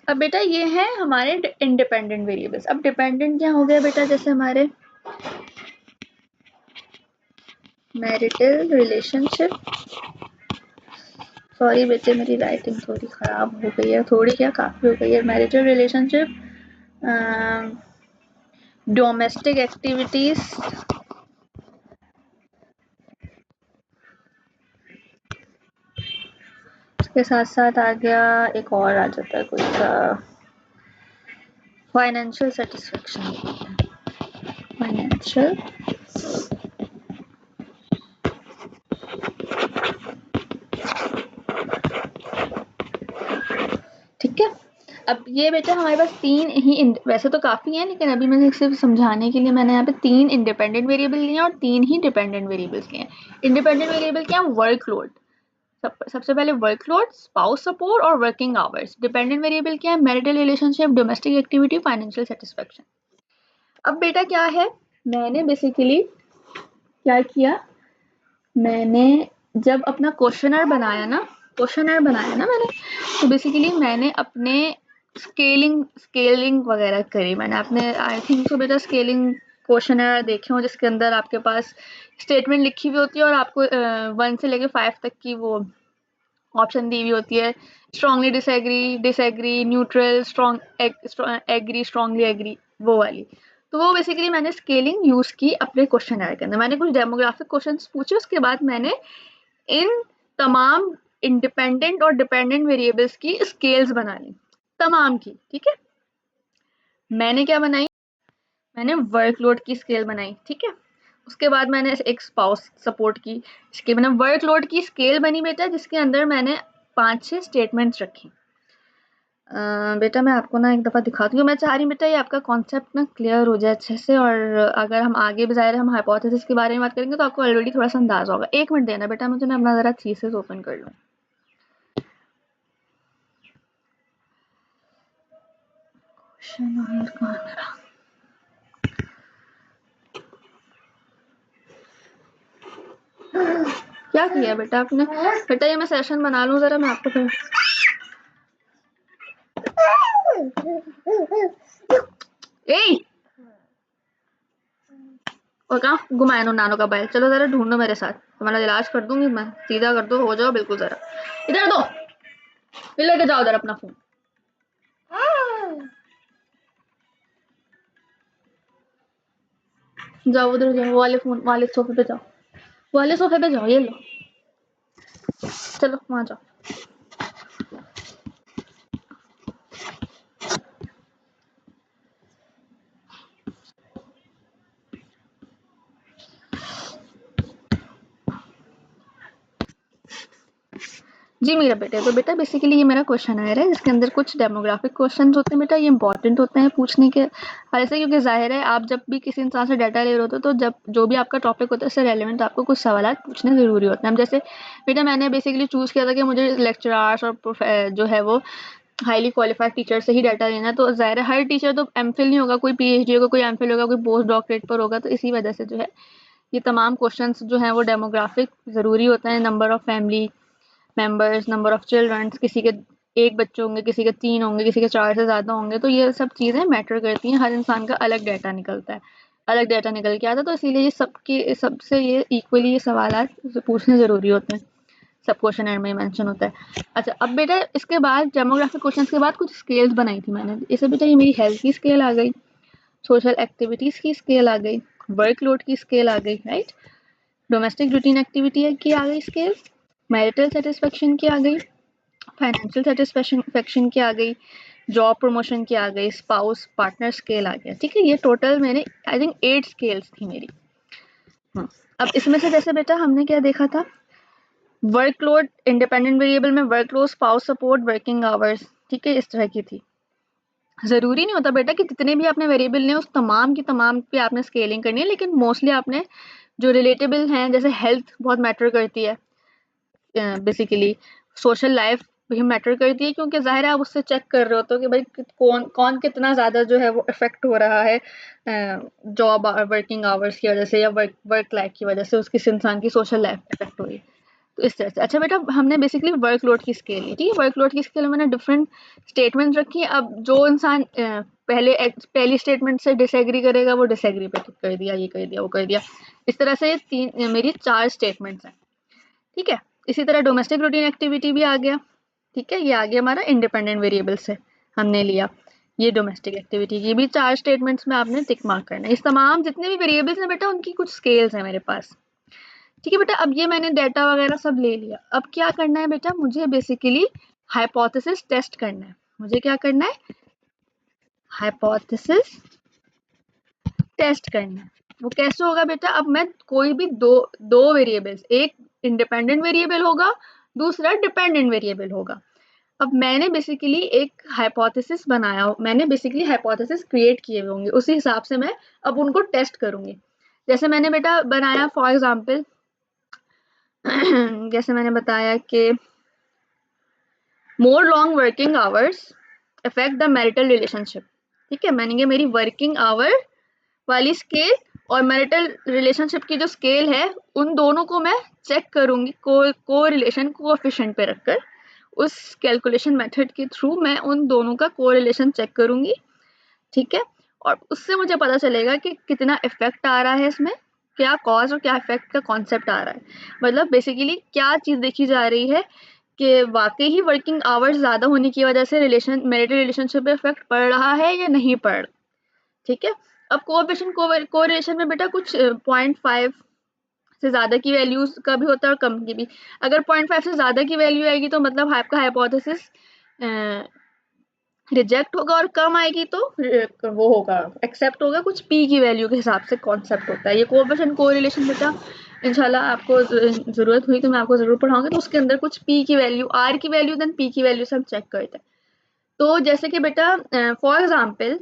[SPEAKER 1] अब बेटा ये है हमारे इंडिपेंडेंट वेरिएबल्स। अब डिपेंडेंट क्या हो गया बेटा, जैसे हमारे मैरिटल रिलेशनशिप, सॉरी बेटे मेरी राइटिंग थोड़ी ख़राब हो गई है, थोड़ी क्या काफ़ी हो गई है। मैरिटल रिलेशनशिप, डोमेस्टिक एक्टिविटीज़, उसके साथ साथ आ गया एक और आ जाता है कुछ, फाइनेंशियल सेटिस्फेक्शन, फाइनेंशियल, ठीक है। अब ये बेटा हमारे पास तीन ही, वैसे तो काफ़ी हैं, लेकिन अभी मैंने सिर्फ समझाने के लिए मैंने यहाँ पे तीन इंडिपेंडेंट वेरिएबल लिए हैं और तीन ही डिपेंडेंट वेरिएबल्स लिए हैं। इंडिपेंडेंट वेरिएबल क्या है, वर्कलोड, सबसे पहले वर्कलोड, स्पाउस सपोर्ट और वर्किंग आवर्स। डिपेंडेंट वेरिएबल क्या है, marital relationship, domestic activity, financial satisfaction. अब बेटा क्या है, मैंने बेसिकली क्या किया, मैंने जब अपना क्वेश्चनर बनाया ना, मैंने, तो बेसिकली मैंने अपने स्केलिंग वगैरह करी मैंने अपने, आई थिंक सो बेटा स्केलिंग क्वेश्चनर देखे हो जिसके अंदर आपके पास स्टेटमेंट लिखी हुई होती है और आपको 1 से लेके 5 तक की वो ऑप्शन दी हुई होती है, strongly disagree, neutral, agree, strongly agree, वो वाली। तो वो बेसिकली मैंने स्केलिंग यूज की अपने क्वेश्चनर के अंदर। मैंने कुछ डेमोग्राफिक क्वेश्चंस पूछे, उसके बाद मैंने इन तमाम इंडिपेंडेंट और डिपेंडेंट वेरिएबल्स की स्केल्स बना ली, तमाम की, ठीक है। मैंने क्या बनाई, मैंने वर्कलोड की स्केल बनाई, ठीक है। उसके बाद मैंने एक स्पाउस सपोर्ट की स्केल, मैंने वर्कलोड की स्केल बनी बेटा, जिसके अंदर मैंने 5-6 स्टेटमेंट्स रखी। बेटा मैं आपको ना एक दफ़ा दिखाती हूँ, मैं चाह रही हूँ बेटा ये आपका कॉन्सेप्ट ना क्लियर हो जाए अच्छे से, और अगर हम आगे भी ज़ाहिर हम हाइपोथेसिस के बारे में बात करेंगे तो आपको ऑलरेडी थोड़ा सा अंदाजा होगा। 1 मिनट देना बेटा मुझे, मैं अपना ज़रा थीसिस ओपन कर लूँ। क्या किया बेटा आपने, बेटा ये मैं सेशन बना लूँ ज़रा, मैं आपको फिर और कहाँ घुमाए नो नानो का बैल, चलो ज़रा ढूंढो मेरे साथ, तुम्हारा इलाज कर दूंगी मैं, सीधा कर दो, हो जाओ बिल्कुल, ज़रा इधर दो, फिर लेके जाओ उधर अपना फोन। जाओ उधर जाओ, वाले फोन वाले सोफे पे जाओ, वाले सोफे पे जाओ, ये लो, चलो वहाँ जाओ। जी मेरा बेटा, तो बेटा बेसिकली ये मेरा क्वेश्चन आया है जिसके अंदर कुछ डेमोग्राफिक क्वेश्चन होते हैं बेटा, ये इंपॉर्टेंट होते हैं पूछने के ऐसे, क्योंकि जाहिर है आप जब भी किसी इंसान से डाटा ले रहे होते हो तो जब जो भी आपका टॉपिक होता है उससे रेलिवेंट आपको कुछ सवाल पूछने ज़रूरी होते हैं। अब जैसे बेटा मैंने बेसिकली चूज़ किया था कि मुझे लेक्चरार्स और जो है वो हाईली क्वालिफाइड टीचर से ही डाटा लेना, तो ज़ाहिर है हर टीचर तो एमफिल नहीं होगा, कोई पीएचडी होगा, कोई एमफिल होगा, कोई पोस्ट डॉक्टरेट पर होगा, तो इसी वजह से जो है ये तमाम क्वेश्चंस जो हैं वो डेमोग्राफिक ज़रूरी होता है, number of family members, number of children, किसी के 1 बच्चे होंगे, किसी के 3 होंगे, किसी के 4 से ज़्यादा होंगे, तो ये सब चीज़ें मैटर करती हैं। हर इंसान का अलग डाटा निकलता है, अलग डाटा निकल के आता है, तो इसीलिए ये सबसे ये इक्वली ये सवालात पूछने ज़रूरी होते हैं। सब क्वेश्चनर में मेंशन होता है। अच्छा, अब बेटा इसके बाद डेमोग्राफिक क्वेश्चंस के बाद कुछ स्केल्स बनाई थी मैंने। इससे बेटा ये मेरी हेल्थ की स्केल आ गई, सोशल एक्टिविटीज़ की स्केल आ गई, वर्कलोड की स्केल आ गई, राइट? डोमेस्टिक रूटीन एक्टिविटी की आ गई स्केल, मैरिटल सेटिस्फेक्शन की आ गई, फाइनेंशियल सेटिस्फेक्शन की आ गई, जॉब प्रमोशन की आ गई, स्पाउस पार्टनर स्केल आ गया। ठीक है, ये टोटल मैंने आई थिंक 8 स्केल्स थी मेरी। अब इसमें से जैसे बेटा हमने क्या देखा था, वर्कलोड इंडिपेंडेंट वेरिएबल में workload, spouse support, working hours, ठीक है, इस तरह की थी। ज़रूरी नहीं होता बेटा कि जितने भी आपने वेरिएबल लिए उस तमाम की तमाम पे आपने स्केलिंग करनी है, लेकिन मोस्टली आपने जो रिलेटेबल हैं, जैसे हेल्थ बहुत मैटर करती है, बेसिकली सोशल लाइफ भी मैटर करती है, क्योंकि ज़ाहिर है आप उससे चेक कर रहे होते हो कि भाई कौन कौन कितना ज़्यादा जो है वो इफेक्ट हो रहा है जॉब वर्किंग आवर्स की वजह से या वर्क लाइफ की वजह से, उसकी इंसान की सोशल लाइफ इफेक्ट हो रही है। तो इस तरह से। अच्छा बेटा, हमने बेसिकली वर्कलोड की स्केल ली, ठीक है। वर्कलोड की स्केल में मैंने डिफरेंट स्टेटमेंट रखी है। अब जो इंसान पहली स्टेटमेंट से डिसएग्री करेगा वो डिसएग्री पे टिक कर दिया, ये कर दिया, वो कर दिया। इस तरह से ये मेरी 4 स्टेटमेंट्स हैं, ठीक है। इसी तरह डोमेस्टिक रूटीन एक्टिविटी भी आ गया, ठीक है। ये आ गया हमारा इंडिपेंडेंट वेरिएबल से हमने लिया ये डोमेस्टिक एक्टिविटी। ये भी 4 स्टेटमेंट्स में आपने टिक मार्क करना है। इस तमाम जितने भी वेरिएबल्स हैं बेटा उनकी कुछ स्केल्स हैं मेरे पास, ठीक है बेटा। अब ये मैंने डाटा वगैरह सब ले लिया। अब क्या करना है बेटा, मुझे बेसिकली हाइपोथेसिस टेस्ट करना है। मुझे क्या करना है, हाइपोथेसिस टेस्ट करना है। वो कैसे होगा बेटा, अब मैं कोई भी दो वेरिएबल्स, एक इंडिपेंडेंट वेरिएबल होगा, दूसरा डिपेंडेंट वेरिएबल होगा। अब मैंने बेसिकली एक हाइपोथेसिस बनाया, मैंने बेसिकली हाइपोथेसिस क्रिएट किए हुए होंगे, उसी हिसाब से मैं अब उनको टेस्ट करूंगी। जैसे मैंने बेटा बनाया फॉर एग्जांपल जैसे मैंने बताया कि मोर long working hours affect the marital relationship, ठीक है। मैंने मेरी वर्किंग आवर वाली स्केल और मैरिटल रिलेशनशिप की जो स्केल है उन दोनों को मैं चेक करूंगी को रिलेशन कोएफिशिएंट पे रखकर। उस कैलकुलेशन मेथड के थ्रू मैं उन दोनों का कोरिलेशन चेक करूंगी, ठीक है। और उससे मुझे पता चलेगा कि कितना इफेक्ट आ रहा है इसमें, क्या कॉज और क्या इफेक्ट का कॉन्सेप्ट आ रहा है। मतलब बेसिकली क्या चीज़ देखी जा रही है कि वाकई ही वर्किंग आवर्स ज़्यादा होने की वजह से मैरिटल रिलेशनशिप पे इफेक्ट पड़ रहा है या नहीं पड़ रहा, ठीक है। अब कोरिलेशन में बेटा कुछ 0.5 से ज़्यादा की वैल्यूज का भी होता है और कम की भी। अगर 0.5 से ज़्यादा की वैल्यू आएगी तो मतलब आपका हाइपोथेसिस रिजेक्ट होगा, और कम आएगी तो वो होगा एक्सेप्ट होगा। कुछ पी की वैल्यू के हिसाब से कॉन्सेप्ट होता है ये कोएफिशिएंट कोरिलेशन बेटा। इंशाल्लाह आपको ज़रूरत हुई तो मैं आपको ज़रूर पढ़ाऊंगी। तो उसके अंदर कुछ पी की वैल्यू, आर की वैल्यू, देन पी की वैल्यू से हम चेक करते हैं। तो जैसे कि बेटा फॉर एग्जाम्पल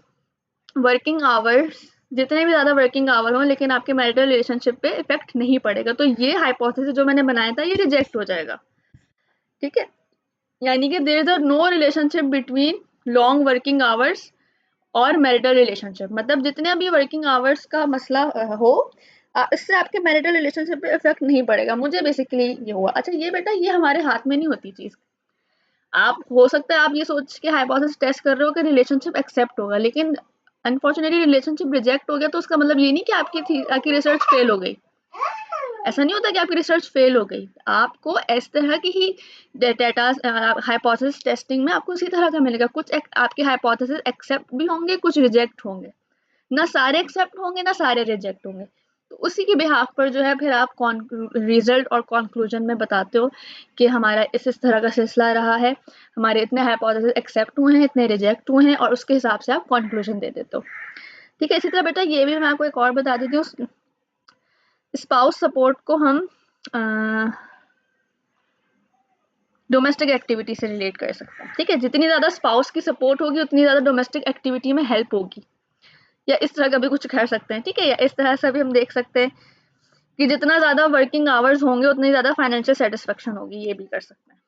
[SPEAKER 1] वर्किंग आवर्स, जितने भी ज़्यादा वर्किंग आवर हों लेकिन आपके मैरिटल रिलेशनशिप पे इफेक्ट नहीं पड़ेगा, तो ये हाइपोथेसिस जो मैंने बनाया था ये रिजेक्ट हो जाएगा, ठीक है। यानी कि there is a no relationship between long working hours और मैरिटल रिलेशनशिप। मतलब जितने भी वर्किंग आवर्स का मसला हो, इससे आपके मैरिटल रिलेशनशिप पे इफेक्ट नहीं पड़ेगा। मुझे बेसिकली ये हुआ। अच्छा ये बेटा ये हमारे हाथ में नहीं होती चीज़। आप हो सकता है आप ये सोच के हाइपोथेसिस टेस्ट कर रहे हो कि रिलेशनशिप एक्सेप्ट होगा, लेकिन अनफॉर्चुनेटली रिलेशनशिप रिजेक्ट हो गया तो उसका मतलब ये नहीं कि आपकी रिसर्च फेल हो गई। ऐसा नहीं होता कि आपकी रिसर्च फेल हो गई। आपको इस तरह की ही डेटा हाइपोथेसिस टेस्टिंग में आपको इसी तरह का मिलेगा। कुछ आपके हाइपोथेसिस एक्सेप्ट भी होंगे, कुछ रिजेक्ट होंगे। ना सारे एक्सेप्ट होंगे ना सारे रिजेक्ट होंगे। तो उसी के बिहाफ पर जो है फिर आप रिजल्ट और कंक्लूजन में बताते हो कि हमारा इस तरह का सिलसिला रहा है, हमारे इतने हाइपोथेसिस एक्सेप्ट हुए हैं, इतने रिजेक्ट हुए हैं, और उसके हिसाब से आप कंक्लूजन दे देते हो, ठीक है। इसी तरह बेटा ये भी मैं आपको एक और बता देती हूँ। स्पाउस सपोर्ट को हम डोमेस्टिक एक्टिविटी से रिलेट कर सकते हैं, ठीक है। जितनी ज़्यादा स्पाउस की सपोर्ट होगी उतनी ज़्यादा डोमेस्टिक एक्टिविटी में हेल्प होगी, या इस तरह का भी कुछ कर सकते हैं, ठीक है। या इस तरह से भी हम देख सकते हैं कि जितना ज़्यादा वर्किंग आवर्स होंगे उतनी ज़्यादा फाइनेंशियल सेटिस्फेक्शन होगी, ये भी कर सकते हैं,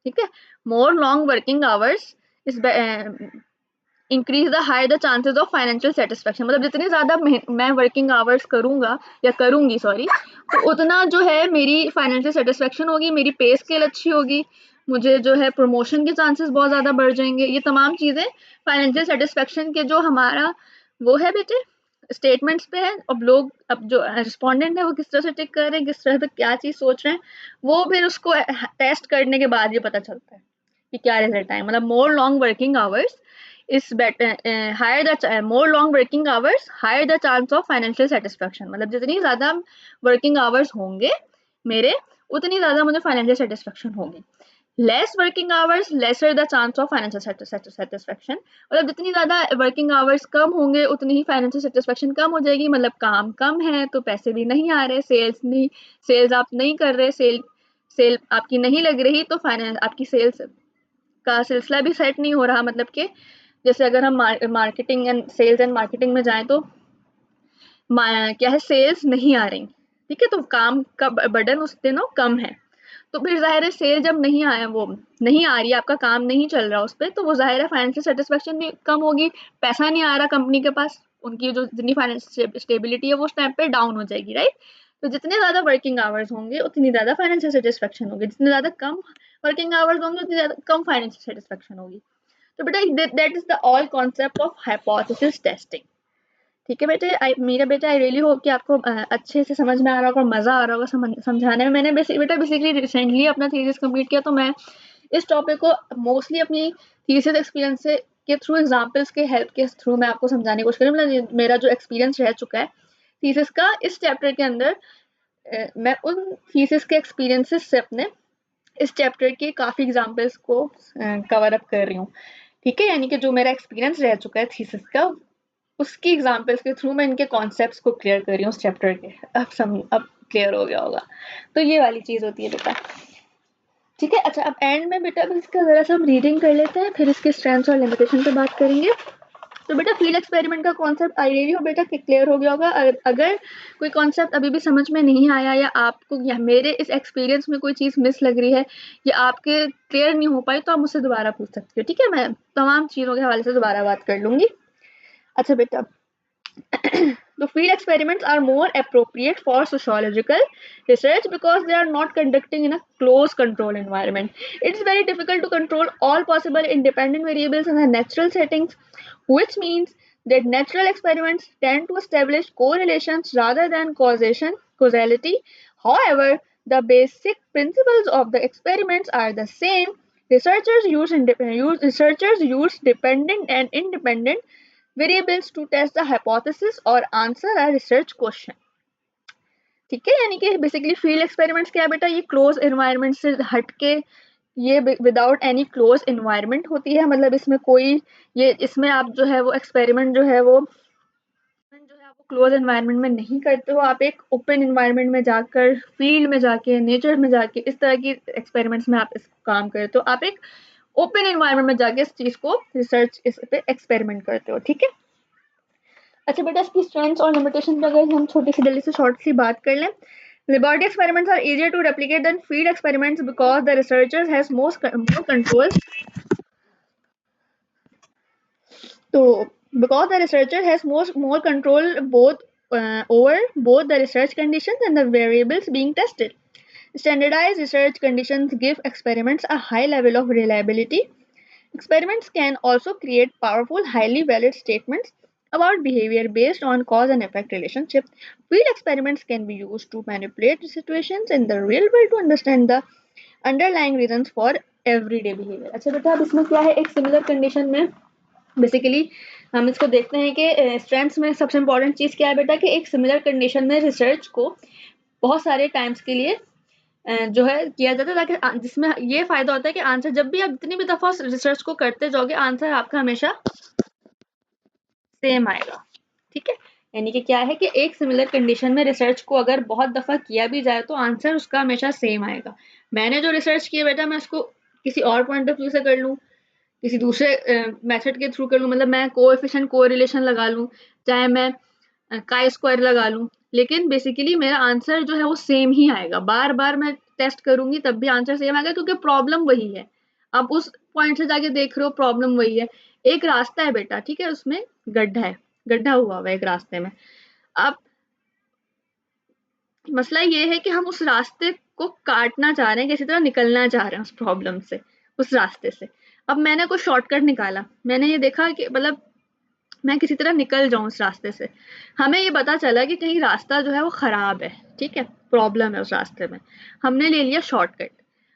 [SPEAKER 1] ठीक है। More long working hours is increase the higher the chances of financial satisfaction. मतलब जितनी ज़्यादा मैं वर्किंग आवर्स करूँगा या करूँगी सॉरी, तो उतना जो है मेरी फाइनेंशियल सेटिस्फेक्शन होगी, मेरी पे स्केल अच्छी होगी, मुझे जो है प्रमोशन के चांसेस बहुत ज़्यादा बढ़ जाएंगे। ये तमाम चीज़ें फाइनेंशियल सेटिस्फेक्शन के जो हमारा वो है बेटे स्टेटमेंट्स पे है। अब लोग, अब जो रिस्पोंडेंट है वो किस तरह से टिक कर रहे हैं, किस तरह से क्या चीज़ सोच रहे हैं, वो फिर उसको टेस्ट करने के बाद ये पता चलता है कि क्या रिजल्ट आए। मतलब more long working hours is better, higher the more long working hours higher the chance of financial satisfaction. मतलब जितनी ज़्यादा वर्किंग आवर्स होंगे मेरे, उतनी ज़्यादा मुझे फाइनेंशियल सेटिस्फेक्शन होगी। Less working hours lesser the chance of financial satisfaction. मतलब जितनी ज़्यादा वर्किंग आवर्स कम होंगे उतनी ही फाइनेंशियल सेटिस्फेक्शन कम हो जाएगी। मतलब काम कम है तो पैसे भी नहीं आ रहे, सेल्स आप नहीं कर रहे, सेल आपकी नहीं लग रही, तो फाइनेंस आपकी सेल्स का सिलसिला भी सेट नहीं हो रहा। मतलब कि जैसे अगर हम marketing and sales and marketing में जाएं तो क्या है, सेल्स नहीं आ रही, ठीक है, तो काम का बर्डन उस दिनों कम है। तो फिर ज़ाहिर है सेल जब नहीं आया, वो नहीं आ रही है, आपका काम नहीं चल रहा उस पर, तो वो ज़ाहिर है फाइनेंशियल सेटिस्फेक्शन भी कम होगी, पैसा नहीं आ रहा कंपनी के पास, उनकी जो जितनी फाइनेंशियल स्टेबिलिटी है वो उस टाइम पे डाउन हो जाएगी, राइट। तो जितने ज़्यादा वर्किंग आवर्स होंगे उतनी ज़्यादा फाइनेंशियल सेटिस्फेक्शन होगी, जितने ज़्यादा कम वर्किंग आवर्स होंगे उतनी ज़्यादा कम फाइनेंशियल सेटिस्फेक्शन होगी। तो बेटा that is the all concept of hypothesis testing. ठीक है बेटे, मेरा बेटा आई रियली होप कि आपको अच्छे से समझ में आ रहा होगा और मज़ा आ रहा होगा समझाने में। मैंने बेसिकली रिसेंटली अपना थीसिस कंप्लीट किया, तो मैं इस टॉपिक को मोस्टली अपनी थीसिस एक्सपीरियंस से के थ्रू, एग्जांपल्स के हेल्प के थ्रू मैं आपको समझाने की कोशिश करूँ। मतलब मेरा जो एक्सपीरियंस रह चुका है थीसिस का इस चैप्टर के अंदर, मैं उन थीसिस के एक्सपीरियंसेस से अपने इस चैप्टर के काफ़ी एग्जांपल्स को कवर अप कर रही हूँ। ठीक है, यानी कि जो मेरा एक्सपीरियंस रह चुका है थीसिस का, उसकी एग्जांपल्स के थ्रू मैं इनके कॉन्सेप्ट्स को क्लियर कर रही हूँ उस चैप्टर के। अब क्लियर हो गया होगा। तो ये वाली चीज़ होती है बेटा, ठीक है। अच्छा, अब एंड में बेटा इसका ज़रा सा हम रीडिंग कर लेते हैं, फिर इसके स्ट्रेंथ्स और लिमिटेशन पे बात करेंगे। तो बेटा फील्ड एक्सपेरिमेंट का कॉन्सेप्ट आई रियली हो बेटा क्लियर हो गया होगा। अगर कोई कॉन्सेप्ट अभी भी समझ में नहीं आया, या आपको या मेरे इस एक्सपीरियंस में कोई चीज़ मिस लग रही है, या आपके क्लियर नहीं हो पाई, तो आप मुझसे दोबारा पूछ सकते हो, ठीक है। मैं तमाम चीज़ों के हवाले से दोबारा बात कर लूँगी। अच्छा बेटा, the field experiments are more appropriate for sociological research because they are not conducting in a close control environment. It's very difficult to control all possible independent variables in the natural settings, which means that natural experiments tend to establish correlations rather than causality. However, the basic principles of the experiments are the same. Researchers use dependent and independent variables to test the hypothesis or answer a research question. ठीक है, यानी कि basically field experiments क्या है बेटा, ये close environment से हटके, ये विदाउट एनी क्लोज एनवायरनमेंट होती है। मतलब इसमें कोई, ये इसमें आप जो है वो एक्सपेरिमेंट जो है वो क्लोज एनवायरनमेंट में नहीं करते हो, आप एक ओपन एनवायरनमेंट में जाकर, फील्ड में जाके, नेचर में जाके, इस तरह की एक्सपेरिमेंट्स में आप इस काम करते हो। आप एक ओपन एनवायरनमेंट में जाके इस चीज़ को रिसर्च, इस पे एक्सपेरिमेंट करते हो, ठीक है। अच्छा बेटा, इसकी स्ट्रेंथ्स और लिमिटेशन पे अगर हम छोटी सी जल्दी से शॉर्ट सी बात कर लें। Laboratory experiments are easier to replicate than field experiments because the researchers has more control. So, because the researcher has more control both over both the research conditions and the variables being tested. Standardized research conditions give experiments a high level of reliability. Experiments can also create powerful, highly valid statements about behavior based on cause and effect relationship. Field experiments can be used to manipulate situations in the real world to understand the underlying reasons for everyday behavior. अच्छा बेटा, अब इसमें क्या है, एक similar condition में basically हम इसको देखते हैं कि स्ट्रेंथ्स में सबसे इंपॉर्टेंट चीज़ क्या है बेटा, कि एक सिमिलर कंडीशन में रिसर्च को बहुत सारे टाइम्स के लिए जो है किया जाता है, ताकि जिसमें ये फायदा होता है कि आंसर जब भी आप जितनी भी दफ़ा रिसर्च को करते जाओगे, आंसर आपका हमेशा सेम आएगा, ठीक है। यानी कि क्या है कि एक सिमिलर कंडीशन में रिसर्च को अगर बहुत दफ़ा किया भी जाए तो आंसर उसका हमेशा सेम आएगा। मैंने जो रिसर्च किया बेटा, मैं उसको किसी और पॉइंट ऑफ व्यू से कर लूँ, किसी दूसरे मेथड के थ्रू कर लूँ, मतलब मैं कोएफिशिएंट कोरिलेशन लगा लूँ, चाहे मैं काई स्क्वायर लगा लूँ, लेकिन बेसिकली मेरा आंसर जो है वो सेम ही आएगा। बार बार मैं टेस्ट करूँगी तब भी आंसर सेम आएगा, क्योंकि प्रॉब्लम वही है। आप उस पॉइंट से जाके देख रहे हो, प्रॉब्लम वही है। एक रास्ता है बेटा, ठीक है, उसमें गड्ढा है, गड्ढा हुआ है एक रास्ते में। अब मसला ये है कि हम उस रास्ते को काटना चाह रहे हैं, किसी तरह निकलना चाह रहे हैं उस प्रॉब्लम से, उस रास्ते से। अब मैंने कोई शॉर्टकट निकाला, मैंने ये देखा कि मतलब मैं किसी तरह निकल जाऊं उस रास्ते से। हमें ये पता चला कि कहीं रास्ता जो है वो खराब है, ठीक है, प्रॉब्लम है उस रास्ते में, हमने ले लिया शॉर्टकट।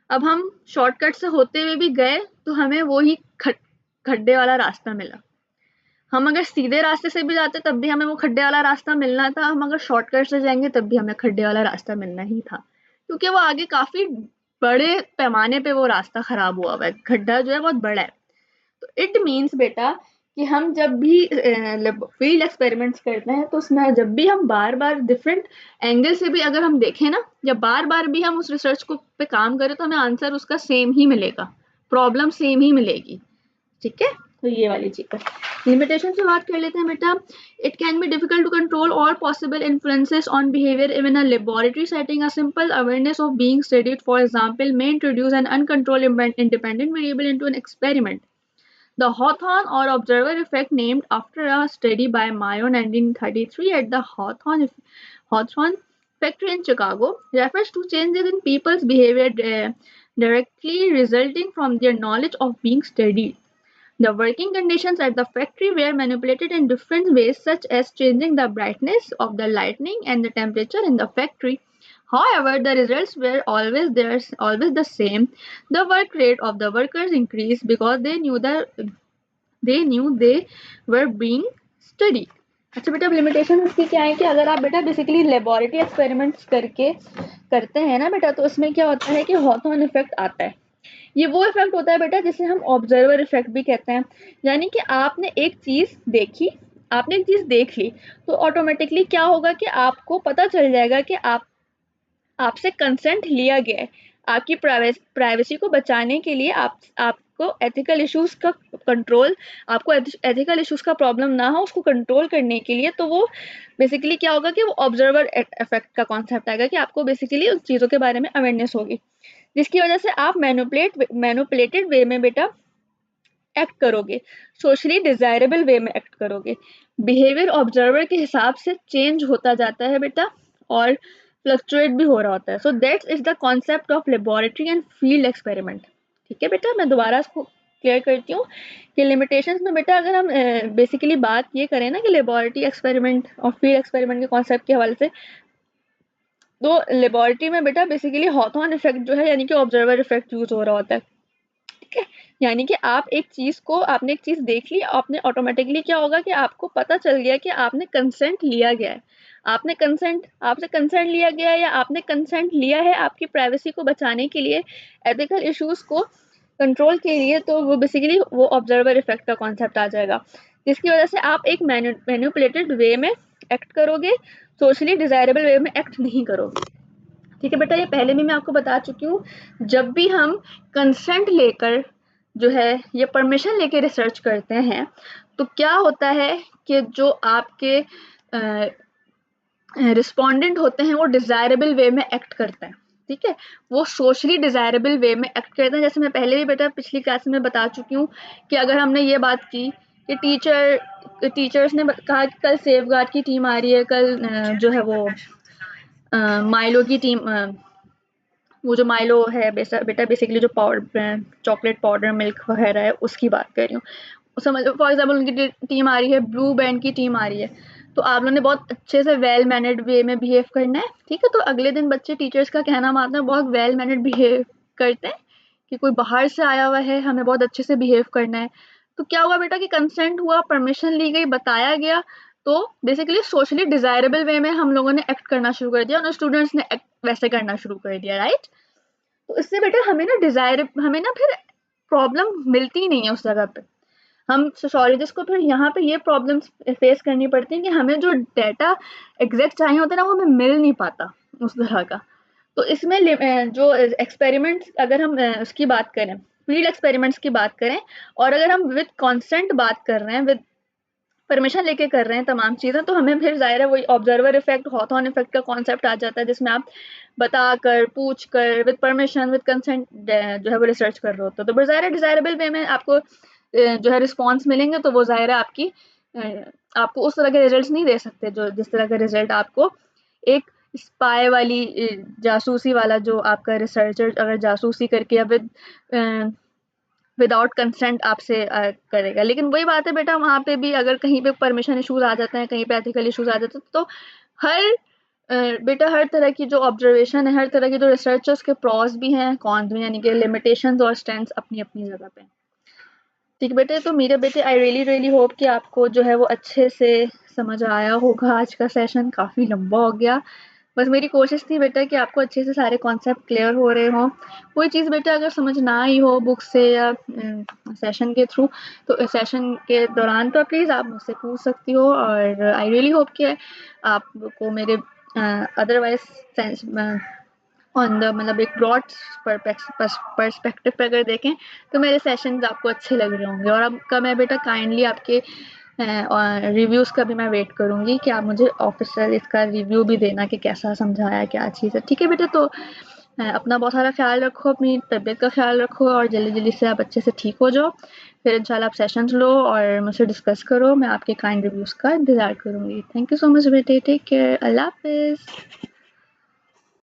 [SPEAKER 1] अब हम शॉर्टकट से होते हुए भी गए तो हमें वो ही खड्डे वाला रास्ता मिला। हम अगर सीधे रास्ते से भी जाते तब भी हमें वो खड्डे वाला रास्ता मिलना था, हम अगर शॉर्टकट से जाएंगे तब भी हमें खड्डे वाला रास्ता मिलना ही था, क्योंकि वो आगे काफी बड़े पैमाने पे वो रास्ता खराब हुआ हुआ है, खड्डा जो है बहुत बड़ा है। तो इट मीन्स बेटा कि हम जब भी फील्ड एक्सपेरिमेंट्स करते हैं तो उसमें जब भी हम बार बार डिफरेंट एंगल से भी अगर हम देखें ना, या बार बार भी हम उस रिसर्च को पे काम करें, तो हमें आंसर उसका सेम ही मिलेगा, प्रॉब्लम सेम ही मिलेगी, ठीक है। तो ये वाली चीज है। लिमिटेशन से बात कर लेते हैं बेटा। It can be difficult to control all possible influences on behaviour even a laboratory setting. A simple awareness of being studied for example may introduce an uncontrolled independent variable into an experiment. The Hawthorne or observer effect, named after a study by Mayo 1933 at the Hawthorne factory in Chicago, refers to changes in people's behavior directly resulting from their knowledge of being studied. The working conditions at the factory were manipulated in different ways, such as changing the brightness of the lighting and the temperature in the factory. However, the results were always the same. The work rate of the workers increased because they knew they were being studied. अच्छा बेटा, अब limitation इसकी क्या है कि अगर आप बेटा बेसिकली लेबोरेटरी एक्सपेरिमेंट्स करते हैं ना बेटा, तो उसमें क्या होता है कि हॉथॉर्न इफेक्ट आता है। ये वो इफेक्ट होता है बेटा जिसे हम ऑब्जर्वर इफेक्ट भी कहते हैं। यानी कि आपने एक चीज देखी, आपने एक चीज देख ली, तो ऑटोमेटिकली क्या होगा कि आपको पता चल जाएगा कि आपसे कंसेंट लिया गया है। आपकी प्राइवेसी को बचाने के लिए आपको एथिकल इश्यूज का कंट्रोल, आपको एथिकल इश्यूज का प्रॉब्लम ना हो उसको कंट्रोल करने के लिए, तो वो बेसिकली क्या होगा कि वो ऑब्जर्वर इफेक्ट का कॉन्सेप्ट आएगा कि आपको बेसिकली उन चीज़ों के बारे में अवेयरनेस होगी, जिसकी वजह से आप मैनुपुलेटेड वे में बेटा एक्ट करोगे, सोशली डिजायरेबल वे में एक्ट करोगे। बिहेवियर ऑब्जर्वर के हिसाब से चेंज होता जाता है बेटा, और फ्लक्चुएट भी हो रहा होता है। So that is the concept of laboratory and field experiment. ठीक है बेटा, मैं दोबारा इसको क्लियर करती हूँ कि लिमिटेशंस में बेटा अगर हम बेसिकली बात ये करें ना कि लेबोरेटरी एक्सपेरिमेंट और फील्ड एक्सपेरिमेंट के कॉन्सेप्ट के हवाले से, तो लेबोरेटरी में बेटा बेसिकली हॉथॉर्न इफेक्ट जो है यानी कि ऑब्जर्वर इफेक्ट यूज हो रहा होता है। ठीक है, यानी कि आपने एक चीज देख ली, आपने ऑटोमेटिकली क्या होगा कि आपको पता चल गया कि आपने कंसेंट लिया गया है, आपसे कंसेंट लिया गया है, या आपने कंसेंट लिया है आपकी प्राइवेसी को बचाने के लिए, एथिकल इश्यूज को कंट्रोल के लिए, तो वो बेसिकली वो ऑब्जर्वर इफेक्ट का कॉन्सेप्ट आ जाएगा, जिसकी वजह से आप एक मैन्युपुलेटेड वे में एक्ट करोगे, सोशली डिजायरेबल वे में एक्ट नहीं करोगे। ठीक है बेटा, ये पहले भी मैं आपको बता चुकी हूँ, जब भी हम कंसेंट लेकर जो है ये परमिशन लेके रिसर्च करते हैं, तो क्या होता है कि जो आपके रिस्पोंडेंट होते हैं वो डिजायरेबल वे में एक्ट करते हैं। ठीक है, वो सोशली डिजायरेबल वे में एक्ट करते हैं। जैसे मैं पहले भी बेटा पिछली क्लास में बता चुकी हूँ कि अगर हमने ये बात की कि टीचर्स ने कहा कि कल सेफ गार्ड की टीम आ रही है, कल जो है वो माइलो की टीम, वो जो माइलो है बेटा बेसिकली जो पाउडर चॉकलेट पाउडर मिल्क वगैरह है उसकी बात कर रही हूँ। समझ लो फॉर एग्जाम्पल उनकी टीम आ रही है, ब्लू बैंड की टीम आ रही है, तो आप लोगों ने बहुत अच्छे से वेल मैनर्ड वे में बिहेव करना है। ठीक है, तो अगले दिन बच्चे टीचर्स का कहना मानते हैं, बहुत वेल मैनर्ड बिहेव करते हैं कि कोई बाहर से आया हुआ है, हमें बहुत अच्छे से बिहेव करना है। तो क्या हुआ बेटा कि कंसेंट हुआ, परमिशन ली गई, बताया गया, तो बेसिकली सोशली डिजायरेबल वे में हम लोगों ने एक्ट करना शुरू कर दिया और स्टूडेंट्स ने एक्ट वैसे करना शुरू कर दिया, राइट। तो इससे बेटा हमें ना फिर प्रॉब्लम मिलती नहीं है उस जगह पे। हम सोशोलॉजिस्ट को फिर यहाँ पे ये प्रॉब्लम्स फेस करनी पड़ती है कि हमें जो डाटा एग्जैक्ट चाहिए होता है ना, वो हमें मिल नहीं पाता उस तरह का। तो इसमें जो एक्सपेरिमेंट्स, अगर हम उसकी बात करें, फील्ड एक्सपेरिमेंट्स की बात करें, और अगर हम विद कॉन्सेंट बात कर रहे हैं, विद परमिशन लेके कर रहे हैं तमाम चीज़ें, तो हमें फिर ज़ाहिर है वही ऑब्जर्वर इफेक्ट, हॉथॉर्न इफेक्ट का कॉन्सेप्ट आ जाता है, जिसमें आप बता कर, पूछ कर, विद परमिशन, विद कंसेंट जो है वो रिसर्च कर रहे होते हो। तो फिर ज़ाहिर है डिजायरेबल वे में आपको जो है रिस्पॉन्स मिलेंगे, तो वो ज़ाहिर है आपको उस तरह के रिजल्ट नहीं दे सकते जो जिस तरह का रिजल्ट आपको एक स्पाई वाली जासूसी वाला जो आपका रिसर्चर अगर जासूसी करके या विदाउट कंसेंट आपसे करेगा। लेकिन वही बात है बेटा, वहाँ पे भी अगर कहीं पे परमिशन इश्यूज आ जाते हैं, कहीं पे एथिकल इश्यूज आ जाते हैं, तो बेटा हर तरह की जो ऑब्जर्वेशन है, हर तरह की जो रिसर्च है, उसके प्रॉस भी हैं, कॉन्स भी, यानी कि लिमिटेशंस और स्ट्रेंथ्स अपनी अपनी जगह पे। ठीक है बेटे, तो मेरे बेटे आई रियली रियली होप कि आपको जो है वो अच्छे से समझ आया होगा। आज का सेशन काफ़ी लंबा हो गया, बस मेरी कोशिश थी बेटा कि आपको अच्छे से सारे कॉन्सेप्ट क्लियर हो रहे हों। कोई चीज़ बेटा अगर समझ ना आई हो बुक से या सेशन के थ्रू, तो सेशन के दौरान तो प्लीज़ आप मुझसे पूछ सकती हो। और आई रियली होप कि आपको मेरे अदरवाइज ऑन द मतलब एक ब्रॉड पर्सपेक्टिव पे अगर देखें तो मेरे सेशंस आपको अच्छे लग रहे होंगे। और अब का मैं बेटा काइंडली आपके रिव्यूज़ का भी मैं वेट करूँगी कि आप मुझे ऑफिशियल इसका रिव्यू भी देना कि कैसा समझाया, क्या चीज़ है। ठीक है बेटा, तो अपना बहुत सारा ख्याल रखो, अपनी तबीयत का ख्याल रखो और जल्दी जल्दी से आप अच्छे से ठीक हो जाओ। फिर इंशाल्लाह आप सेशंस लो और मुझसे डिस्कस करो। मैं आपके काइंड रिव्यूज़ का इंतज़ार करूँगी। थैंक यू सो मच बेटे, टेक केयर, अल्लाह हाफिज़।